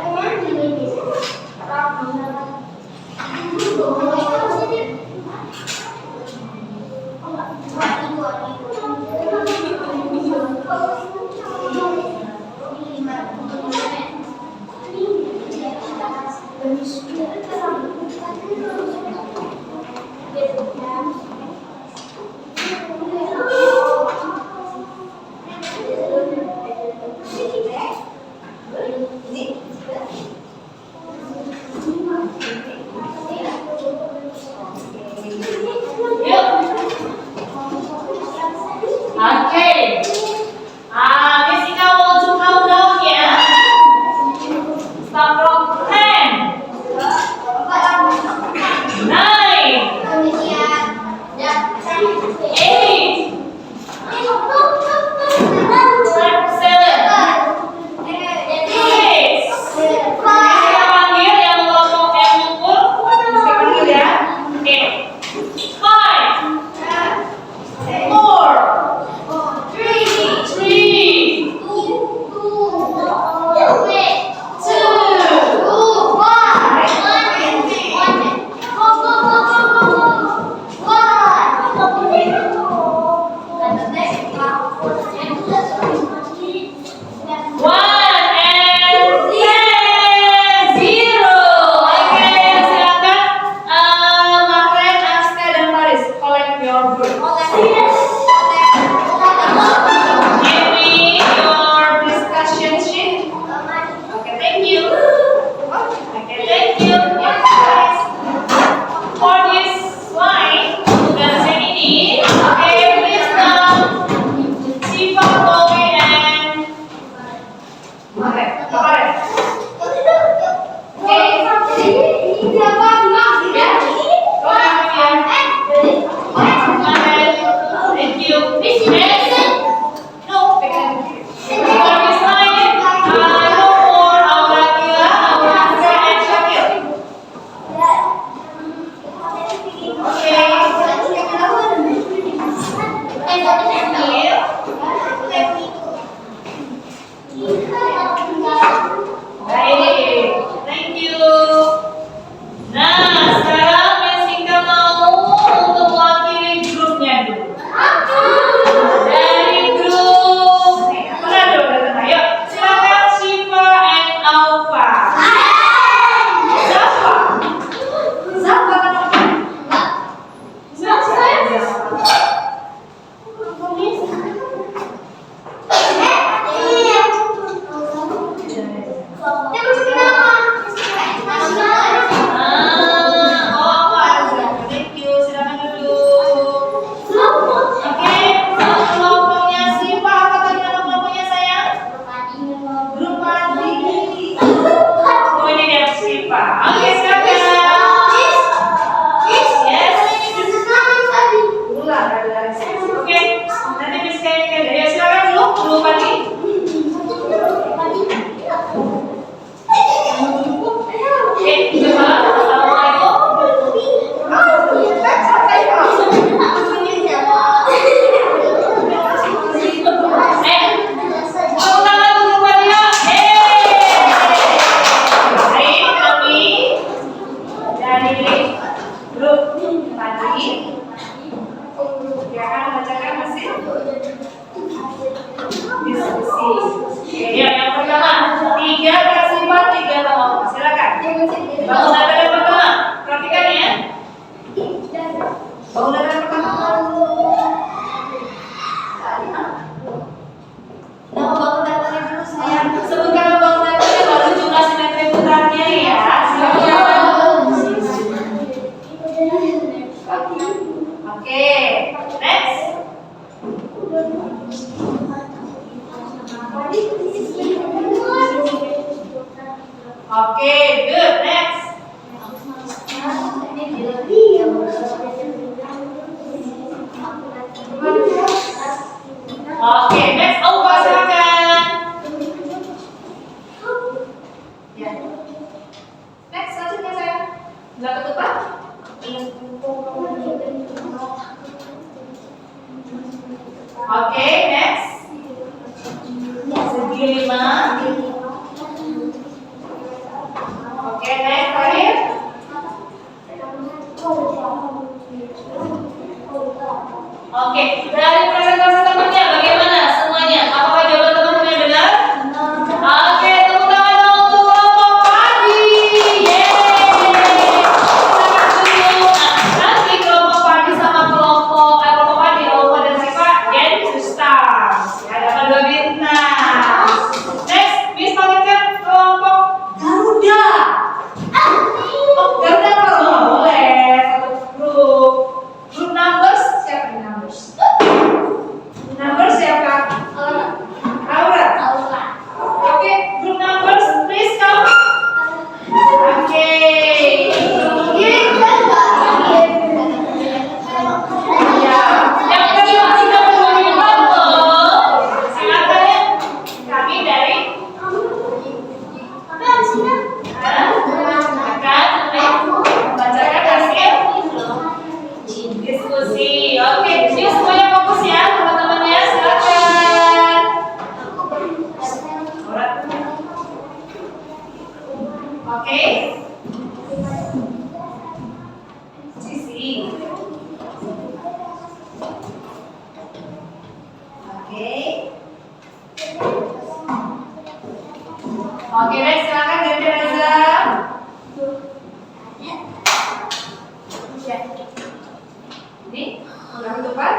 Speaker 2: Ini udah ketupat.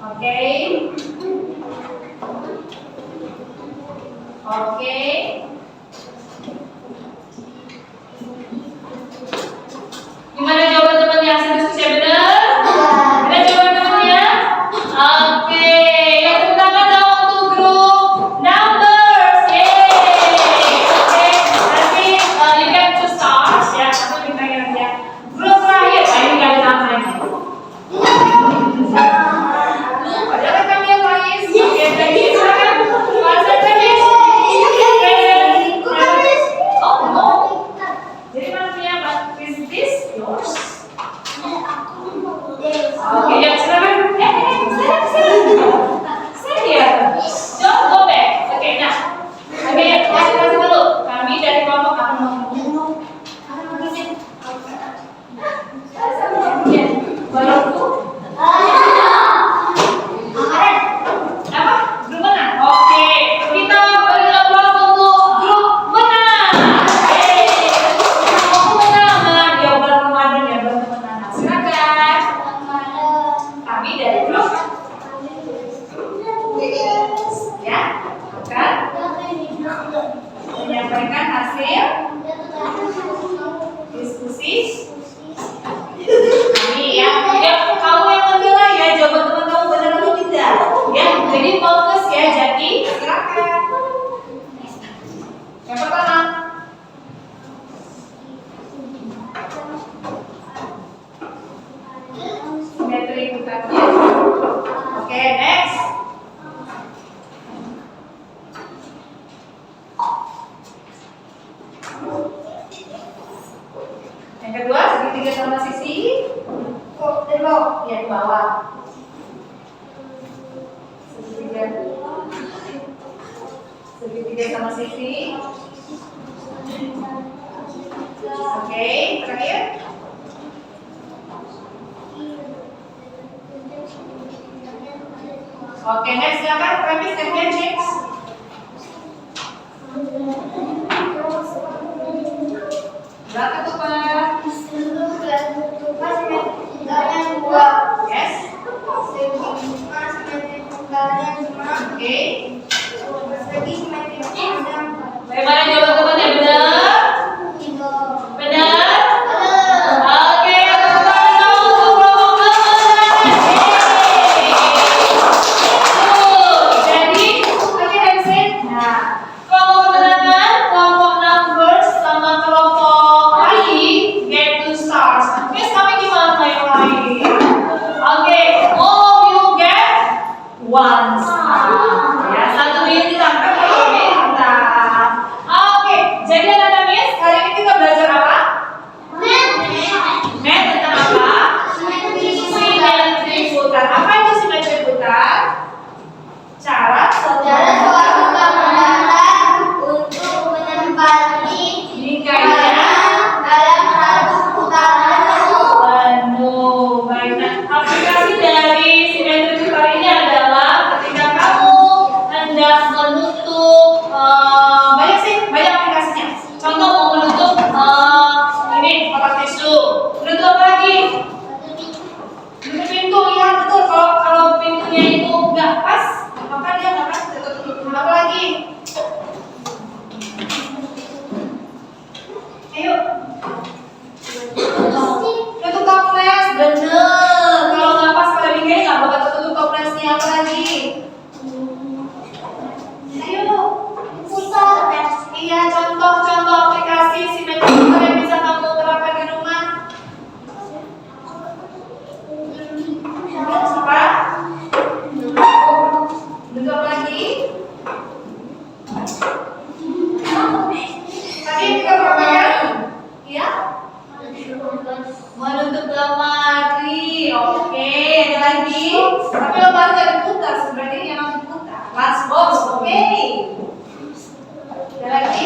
Speaker 2: Oke. Oke. Gimana jawaban temannya? Diskusi benar? Ada jawaban temannya? Oke. Yang pertama dong untuk grup numbers. Oke. Nanti you get 2 stars ya. Aku minta ya. Grup terakhir. Ini nggak ada namanya. Padahal kami yang lain. Oke, jadi silakan. Bahasa Inggris. Oh no. Jadi maksudnya apa? Is this yours? Oke, ya silakan. Saya. Don't go back. Oke, nah. Oke, kasih dulu. Kami dari kelompok akan ngomong. Baru apa? Grup menang. Oke, kita beri aplaus untuk grup menang. Grup menang. Dia Ramadan ya, teman-teman. Silakan. Kami dari grup ya akan menyampaikan hasil diskusi kami ya. Kamu yang menilai ya jawaban teman kamu benar atau tidak ya. Jadi fokus ya. Jadi silakan. Yang pertama. Simetri putarnya. Oke, next. Yang kedua, segitiga sama sisi. Ya di bawah. Segitiga sama sisi. Oke, terakhir. Oke, next silakan Travis and James. Berapa tuh Pak? Yes. Oke. Bagaimana jawaban temannya benar? Benar? Oke, tepuk tangan dong untuk kelompok jadi, oke Hansen. Nah, kelompok kemenangan, kelompok numbers sama kelompok lain get 2 stars. Miss, kami gimana yang lain? Oke, all of you get 1 star. Ya, 1 bintang kan kalau bintang. Oke, jadi anak-anak Miss, hari ini kita belajar apa? Math tentang apa? Simetri putar. Apa itu simetri putar? Cara jikanya penuh. Baik, nah, aplikasi dari simetri putar ini adalah ketika kamu hendak menutup banyak aplikasinya. Contoh mau menutup ini kotak tisu. Menutup apa lagi? Menutup pintu, ya betul. Kalau pintunya itu nggak pas, maka dia nggak akan tertutup. Apa lagi? Ayo. Tutup toples, bener. Kalau nggak pas pada bingkai nggak bakal tertutup toplesnya. Apa lagi? Ayo. Iya, contoh-contoh aplikasi simetri putar yang bisa kamu terapkan di rumah. Apa? Bentuk apa lagi? Tadi kita perhatikan? Iya? Menutup lemari. Oke, ada lagi. Tapi lemari nggak diputar, sebenarnya yang harus diputar. Lunchbox, oke. Ada lagi?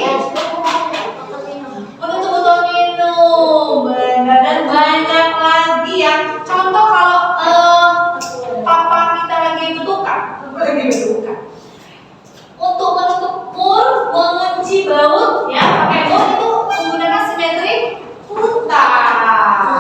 Speaker 2: Menutup botol minum. Benar, dan banyak lagi ya. Contoh kalau papa kita lagi berduka. Untuk menutup mur, mengunci baut, ya pakai mur itu menggunakan simetri putar.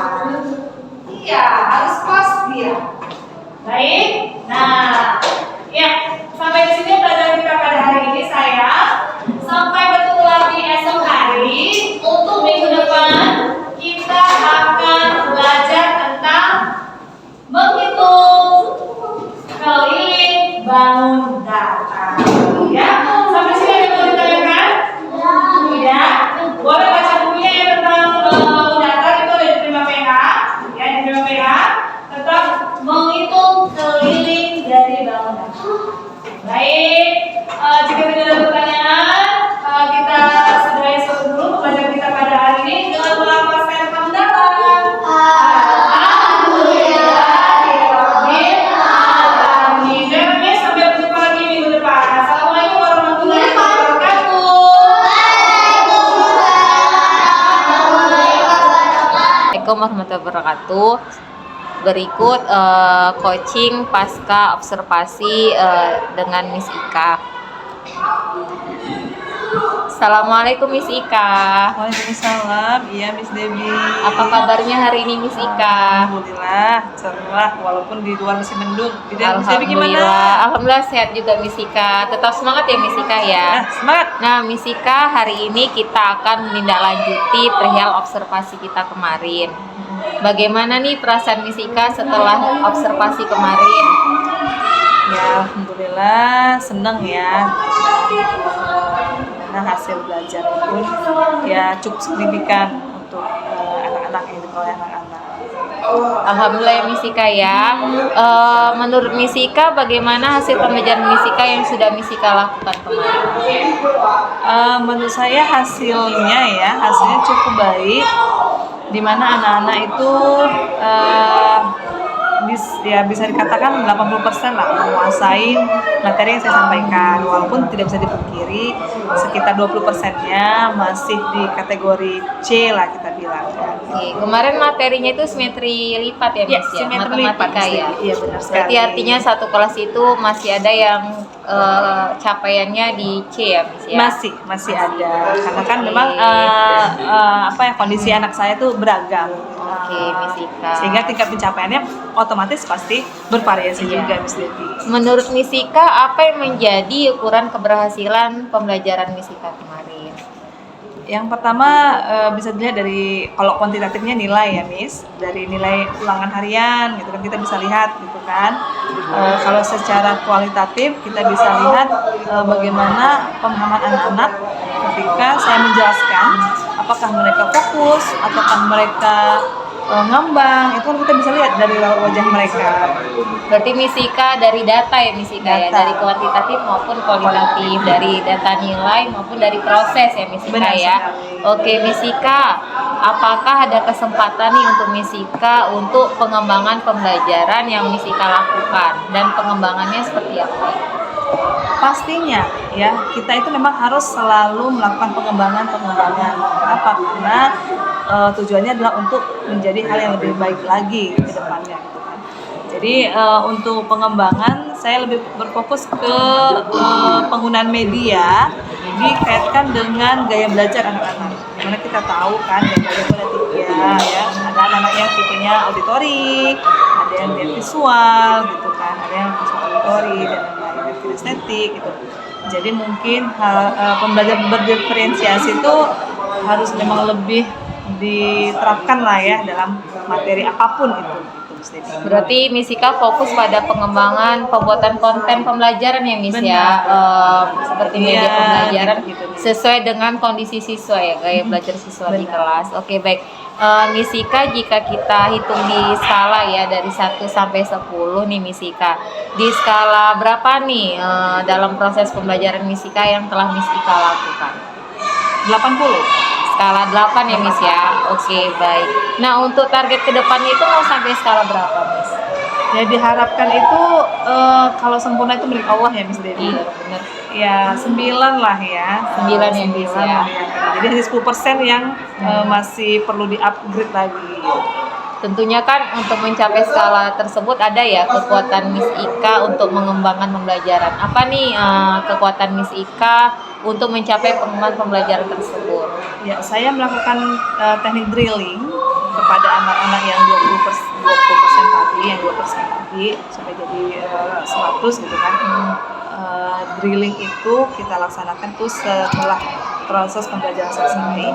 Speaker 2: Baik, jika tidak ada pertanyaan, kita sudahi dulu pembelajaran kita pada hari ini dengan melafazkan hamdalah. Sampai berjumpa lagi minggu depan. Assalamualaikum warahmatullahi wabarakatuh.
Speaker 1: Assalamualaikum warahmatullahi wabarakatuh. Berikut coaching pasca observasi dengan Miss Ika. Assalamualaikum Miss Ika.
Speaker 5: Waalaikumsalam, iya Miss Debbie.
Speaker 1: Apa kabarnya hari ini Miss Ika?
Speaker 5: Alhamdulillah, cerah walaupun di luar masih mendung. Miss Debbie gimana?
Speaker 1: Alhamdulillah sehat juga Miss Ika. Tetap semangat ya Miss Ika ya.
Speaker 5: Semangat.
Speaker 1: Nah Miss Ika, hari ini kita akan menindaklanjuti perihal observasi kita kemarin. Bagaimana nih perasaan Miss Ika setelah observasi kemarin?
Speaker 5: Ya, alhamdulillah seneng ya. Karena hasil belajar pun ya cukup signifikan untuk anak-anak yang oleh anak-anak.
Speaker 1: Alhamdulillah ya Miss Ika ya. Menurut Miss Ika, bagaimana hasil pembelajaran Miss Ika yang sudah Miss Ika lakukan kemarin?
Speaker 5: Menurut saya hasilnya cukup baik, di mana anak-anak itu bisa dikatakan 80% lah menguasai materi yang saya sampaikan, walaupun tidak bisa dipungkiri sekitar 20%-nya masih di kategori C lah kita bilang ya.
Speaker 1: Oke, kemarin materinya itu simetri lipat ya Miss ya,
Speaker 5: simetri
Speaker 1: matematika
Speaker 5: lipat,
Speaker 1: ya.
Speaker 5: Iya benar sekali.
Speaker 1: Berarti artinya satu kelas itu masih ada yang capaiannya di C ya Miss ya.
Speaker 5: Masih ada, karena kan memang kondisi anak saya tuh beragam.
Speaker 1: Oke, Miss Ika.
Speaker 5: Sehingga tingkat pencapaiannya otomatis pasti bervariasi
Speaker 1: Iya.
Speaker 5: juga Miss Debbie.
Speaker 1: Menurut Miss Ika, apa yang menjadi ukuran keberhasilan pembelajaran Miss Ika kemarin?
Speaker 5: Yang pertama bisa dilihat dari, kalau kuantitatifnya nilai ya Miss, dari nilai ulangan harian gitu kan kita bisa lihat gitu kan. Kalau secara kualitatif kita bisa lihat bagaimana pemahaman anak-anak ketika saya menjelaskan, apakah mereka fokus ataukah mereka ngambang, itu kan kita bisa lihat dari wajah mereka.
Speaker 1: Berarti Miss Ika dari data ya Miss Ika ya,
Speaker 5: Data.
Speaker 1: dari kuantitatif maupun kualitatif, dari data nilai maupun dari proses ya Miss Ika
Speaker 5: Benar
Speaker 1: ya.
Speaker 5: sekali.
Speaker 1: Oke Miss Ika, apakah ada kesempatan nih untuk Miss Ika untuk pengembangan pembelajaran yang Miss Ika lakukan dan pengembangannya seperti apa?
Speaker 5: Pastinya ya, kita itu memang harus selalu melakukan pengembangan. Kenapa? Karena tujuannya adalah untuk menjadi hal yang lebih baik lagi ke depannya gitu kan. Jadi untuk pengembangan saya lebih berfokus ke penggunaan media dikaitkan dengan gaya belajar anak-anak. Dimana kita tahu kan gaya belajar itu ada 3 ya. Ada anak-anak yang tipenya auditory, ada yang dia visual gitu kan, ada yang visual auditory dan lain-lain, kinestetik gitu. Jadi mungkin pembelajaran berdiferensiasi itu harus memang lebih diterapkan lah ya dalam materi apapun itu.
Speaker 1: Berarti Miss Ika fokus pada pengembangan pembuatan konten pembelajaran ya Miss ya, seperti media
Speaker 5: Iya,
Speaker 1: pembelajaran
Speaker 5: gitu.
Speaker 1: sesuai dengan kondisi siswa ya, gaya belajar siswa di kelas. Oke baik, Miss Ika, jika kita hitung di skala ya dari 1 sampai 10 nih Miss Ika, di skala berapa nih dalam proses pembelajaran Miss Ika yang telah Miss Ika lakukan?
Speaker 5: 80.
Speaker 1: Skala 8 ya Miss ya. Oke baik. Nah untuk target kedepannya itu mau sampai skala berapa Miss?
Speaker 5: Ya diharapkan itu kalau sempurna itu milik Allah ya Miss Debbie.
Speaker 1: Iya benar.
Speaker 5: Ya 9 lah ya.
Speaker 1: 9 ya Miss ya.
Speaker 5: lah ya. Jadi hanya 10% yang masih perlu di-upgrade lagi.
Speaker 1: Tentunya kan untuk mencapai skala tersebut ada ya kekuatan Miss Ika untuk mengembangkan pembelajaran. Apa nih kekuatan Miss Ika untuk mencapai pengembangan pembelajaran tersebut?
Speaker 5: Ya, saya melakukan teknik drilling kepada anak-anak yang 20% tadi, yang 2% tadi sampai jadi 100 gitu kan. Drilling itu kita laksanakan tuh setelah proses pembelajaran selesai.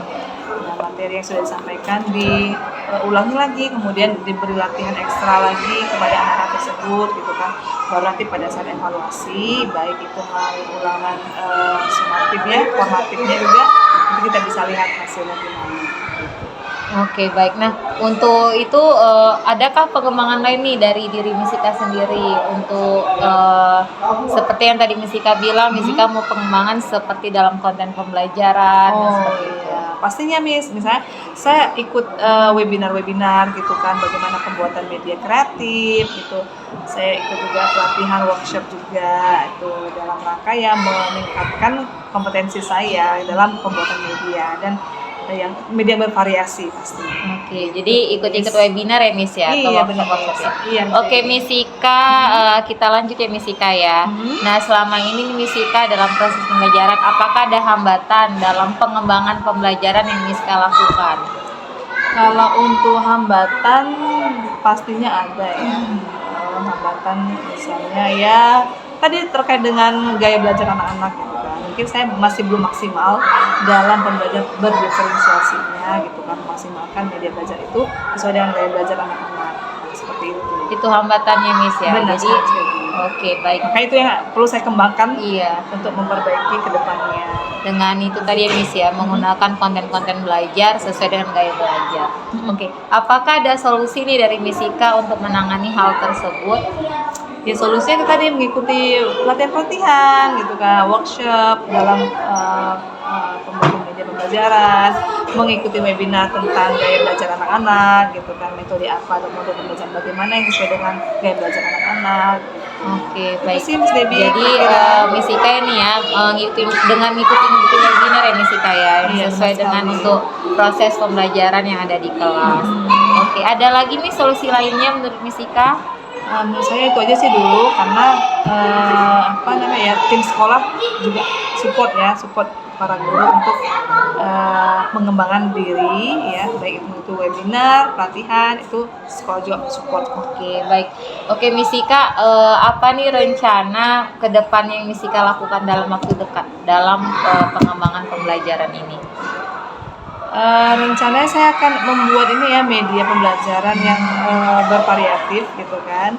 Speaker 5: Nah, materi yang sudah disampaikan diulangi lagi, kemudian diberi latihan ekstra lagi kepada anak-anak tersebut gitu kan. Baru nanti pada saat evaluasi, baik itu hal ulangan sumatifnya, formatifnya juga, nanti kita bisa lihat hasilnya gimana.
Speaker 1: Oke, baik. Nah, untuk itu adakah pengembangan lain nih dari diri Misika sendiri untuk seperti yang tadi Misika bilang, Misika mau pengembangan seperti dalam konten pembelajaran, seperti itu.
Speaker 5: iya, pastinya misalnya saya ikut webinar-webinar gitu kan, bagaimana pembuatan media kreatif gitu. Saya ikut juga pelatihan workshop juga itu dalam rangka ya meningkatkan kompetensi saya dalam pembuatan media dan yang media bervariasi pastinya.
Speaker 1: Oke, jadi ikut-ikut webinar ya Miss ya? Atau
Speaker 5: Iya benar.
Speaker 1: workshop-workshop ya?
Speaker 5: Iya.
Speaker 1: Oke Misika, kita lanjut ya Misika ya. Nah selama ini nih Misika dalam proses pembelajaran, apakah ada hambatan dalam pengembangan pembelajaran yang Misika lakukan?
Speaker 5: Kalau untuk hambatan pastinya ada ya. Hambatan misalnya ya tadi terkait dengan gaya belajar anak-anak gitu kan. Mungkin saya masih belum maksimal dalam pembelajaran berdiferensiasinya gitu kan, memaksimalkan media belajar itu sesuai dengan gaya belajar anak-anak. Nah, seperti itu.
Speaker 1: Itu hambatannya Miss ya?
Speaker 5: Benar,
Speaker 1: Jadi,
Speaker 5: seperti itu.
Speaker 1: oke baik.
Speaker 5: Maka itu yang perlu saya kembangkan
Speaker 1: Iya.
Speaker 5: untuk memperbaiki ke depannya.
Speaker 1: Dengan itu tadi ya Miss ya, menggunakan konten-konten belajar sesuai dengan gaya belajar. Oke, apakah ada solusi nih dari Misika untuk menangani hal tersebut?
Speaker 5: Ya solusinya itu tadi mengikuti pelatihan-pelatihan gitu kan, workshop dalam pembuatan media pembelajaran, mengikuti webinar tentang gaya belajar anak-anak gitu kan, metode apa dan model pembelajaran bagaimana yang sesuai dengan gaya belajar anak-anak.
Speaker 1: Oke,
Speaker 5: Itu
Speaker 1: baik.
Speaker 5: sih Miss Debbie.
Speaker 1: Jadi
Speaker 5: kira-kira.
Speaker 1: Misika ini ya ngikutin webinar ya Misika ya, yang
Speaker 5: Iya,
Speaker 1: sesuai
Speaker 5: benar
Speaker 1: dengan
Speaker 5: sekali.
Speaker 1: untuk proses pembelajaran yang ada di kelas. Oke, ada lagi nih solusi lainnya menurut Misika?
Speaker 5: Menurut saya itu aja sih dulu karena tim sekolah juga support para guru untuk mengembangkan diri ya, baik itu webinar, pelatihan itu sekolah juga support.
Speaker 1: Oke, baik. Oke, Misika, apa nih rencana ke depan yang Misika lakukan dalam waktu dekat dalam pengembangan pembelajaran ini?
Speaker 5: Rencananya saya akan membuat ini ya media pembelajaran yang bervariatif gitu kan,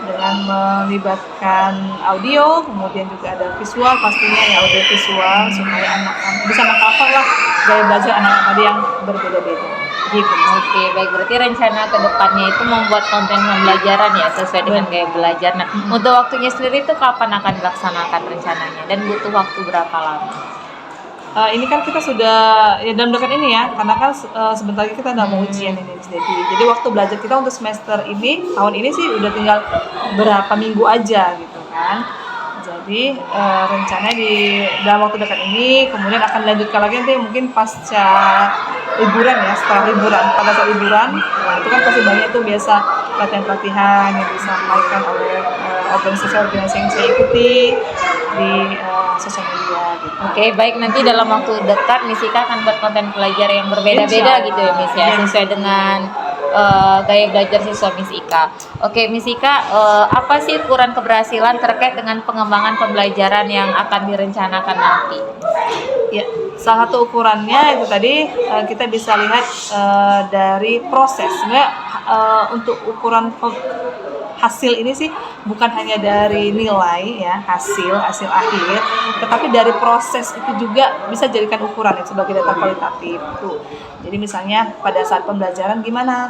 Speaker 5: dengan melibatkan audio, kemudian juga ada visual pastinya ya, audio visual supaya anak-anak bisa menghafal lah gaya belajar anak-anak tadi yang berbeda-beda gitu.
Speaker 1: Oke, baik. Berarti rencana ke depannya itu membuat konten pembelajaran ya sesuai dengan gaya belajar. Nah, untuk waktunya sendiri itu kapan akan dilaksanakan rencananya dan butuh waktu berapa lama?
Speaker 5: Ini kan kita sudah ya dalam dekat ini ya, karena kan sebentar lagi kita udah mau ujian ini Miss Debbie. Jadi waktu belajar kita untuk semester ini, tahun ini sih udah tinggal berapa minggu aja gitu kan. Jadi rencananya di dalam waktu dekat ini, kemudian akan dilanjutkan lagi nanti mungkin pasca liburan ya, setelah liburan, pada saat liburan, nah, itu kan pasti banyak tuh biasa pelatihan-pelatihan yang disampaikan oleh organisasi-organisasi yang saya ikuti di sosial media gitu.
Speaker 1: Oke, baik. Nanti dalam waktu dekat Misika akan buat konten pelajar yang berbeda-beda gitu ya Miss ya, sesuai dengan gaya belajar siswa Miss Ika. Oke, Miss Ika, apa sih ukuran keberhasilan terkait dengan pengembangan pembelajaran yang akan direncanakan nanti?
Speaker 5: Ya, salah satu ukurannya itu tadi kita bisa lihat dari proses. Sebenarnya untuk ukuran hasil ini sih bukan hanya dari nilai ya, hasil akhir, tetapi dari proses itu juga bisa jadikan ukuran ya, sebagai data kualitatif tuh. Jadi misalnya pada saat pembelajaran gimana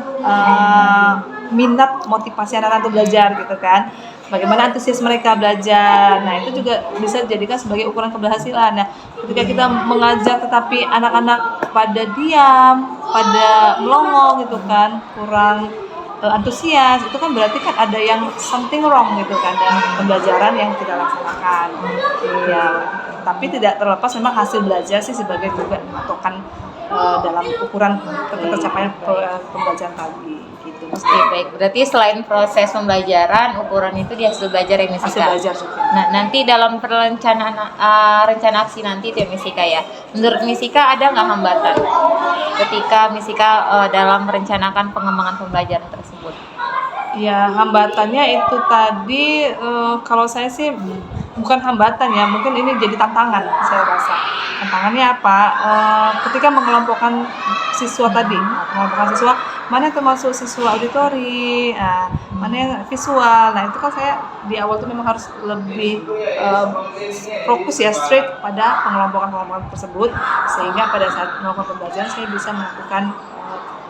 Speaker 5: minat motivasi anak-anak untuk belajar gitu kan, bagaimana antusias mereka belajar. Nah itu juga bisa dijadikan sebagai ukuran keberhasilan. Nah ketika kita mengajar tetapi anak-anak pada diam, pada melongo gitu kan, kurang antusias, itu kan berarti kan ada yang something wrong gitu kan dengan pembelajaran yang kita laksanakan. Ya, tapi tidak terlepas memang hasil belajar sih sebagai juga patokan dalam ukuran tercapainya pembelajaran tadi gitu.
Speaker 1: Oke, baik. Berarti selain proses pembelajaran, ukuran itu di hasil belajar ya Miss
Speaker 5: Hasil
Speaker 1: Ika?
Speaker 5: belajar juga.
Speaker 1: Nah, nanti dalam perencanaan rencana aksi nanti itu ya Miss Ika ya. Menurut Miss Ika ada nggak hambatan ketika Miss Ika dalam merencanakan pengembangan pembelajaran tersebut?
Speaker 5: Ya hambatannya itu tadi kalau saya sih bukan hambatan ya, mungkin ini jadi tantangan saya rasa. Tantangannya apa? Ketika mengelompokkan siswa tadi, mengelompokkan siswa mana yang termasuk siswa auditori, mana yang visual. Nah itu kan saya di awal tuh memang harus lebih fokus ya, straight pada pengelompokan tersebut, sehingga pada saat melakukan pembelajaran saya bisa melakukan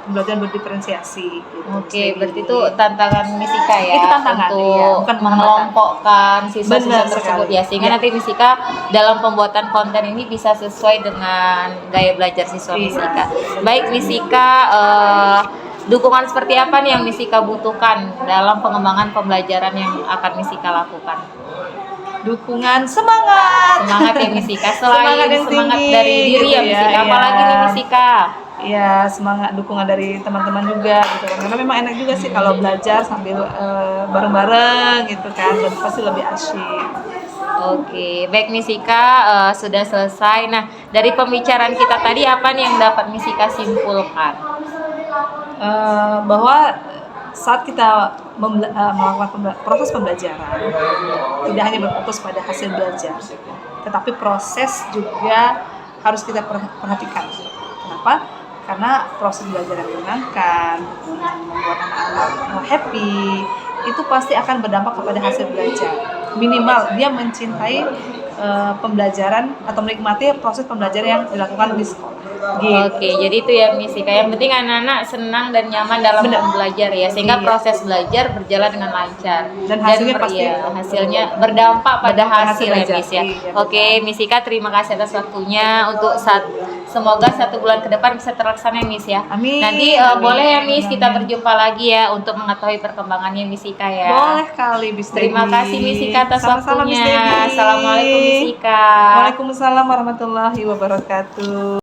Speaker 5: pembelajaran berdiferensiasi. Gitu.
Speaker 1: Oke, berarti itu tantangan Misika ya.
Speaker 5: Itu tantangan,
Speaker 1: untuk
Speaker 5: iya, bukan
Speaker 1: mengelompokkan siswa-siswa
Speaker 5: Benar
Speaker 1: tersebut
Speaker 5: sekali.
Speaker 1: ya, sehingga
Speaker 5: Iya.
Speaker 1: nanti Misika dalam pembuatan konten ini bisa sesuai dengan gaya belajar siswa
Speaker 5: Iya.
Speaker 1: Misika. Baik Misika, dukungan seperti apa nih yang Misika butuhkan dalam pengembangan pembelajaran yang akan Misika lakukan?
Speaker 5: Dukungan semangat.
Speaker 1: Semangat ya Misika, selain
Speaker 5: yang
Speaker 1: semangat
Speaker 5: tinggi,
Speaker 1: dari diri ya
Speaker 5: gitu
Speaker 1: Misika, apalagi nih Misika?
Speaker 5: Ya, semangat dukungan dari teman-teman juga gitu kan. Karena memang enak juga sih kalau belajar sambil bareng-bareng gitu kan, dan pasti lebih asyik.
Speaker 1: Oke, baik Misika, sudah selesai. Nah, dari pembicaraan kita tadi apa nih yang dapat Misika simpulkan?
Speaker 5: Bahwa saat kita melakukan proses pembelajaran tidak hanya berfokus pada hasil belajar, tetapi proses juga harus kita perhatikan. Kenapa? Karena proses belajar yang menyenangkan, membuat anak-anak happy, itu pasti akan berdampak kepada hasil belajar. Minimal dia mencintai pembelajaran atau menikmati proses pembelajaran yang dilakukan di sekolah. Gitu.
Speaker 1: Oke, jadi itu ya Misika. Yang penting anak-anak senang dan nyaman dalam
Speaker 5: Benar.
Speaker 1: belajar ya, sehingga
Speaker 5: Iya.
Speaker 1: proses belajar berjalan dengan lancar.
Speaker 5: Dan hasilnya pasti
Speaker 1: hasilnya berdampak pada
Speaker 5: berdampak pada
Speaker 1: hasil
Speaker 5: hasil
Speaker 1: ya
Speaker 5: belajar.
Speaker 1: Mis ya.
Speaker 5: Iya,
Speaker 1: Oke, Misika terima kasih atas waktunya untuk semoga 1 bulan ke depan bisa terlaksana ya Mis ya.
Speaker 5: Amin.
Speaker 1: Nanti
Speaker 5: Amin.
Speaker 1: boleh ya Mis kita
Speaker 5: Amin.
Speaker 1: berjumpa lagi ya untuk mengetahui perkembangannya Misika ya.
Speaker 5: Boleh kali, Miss Debbie.
Speaker 1: Terima kasih Misika atas
Speaker 5: Sama-sama, Miss
Speaker 1: waktunya.
Speaker 5: Debbie.
Speaker 1: Assalamualaikum Misika.
Speaker 5: Waalaikumsalam warahmatullahi wabarakatuh.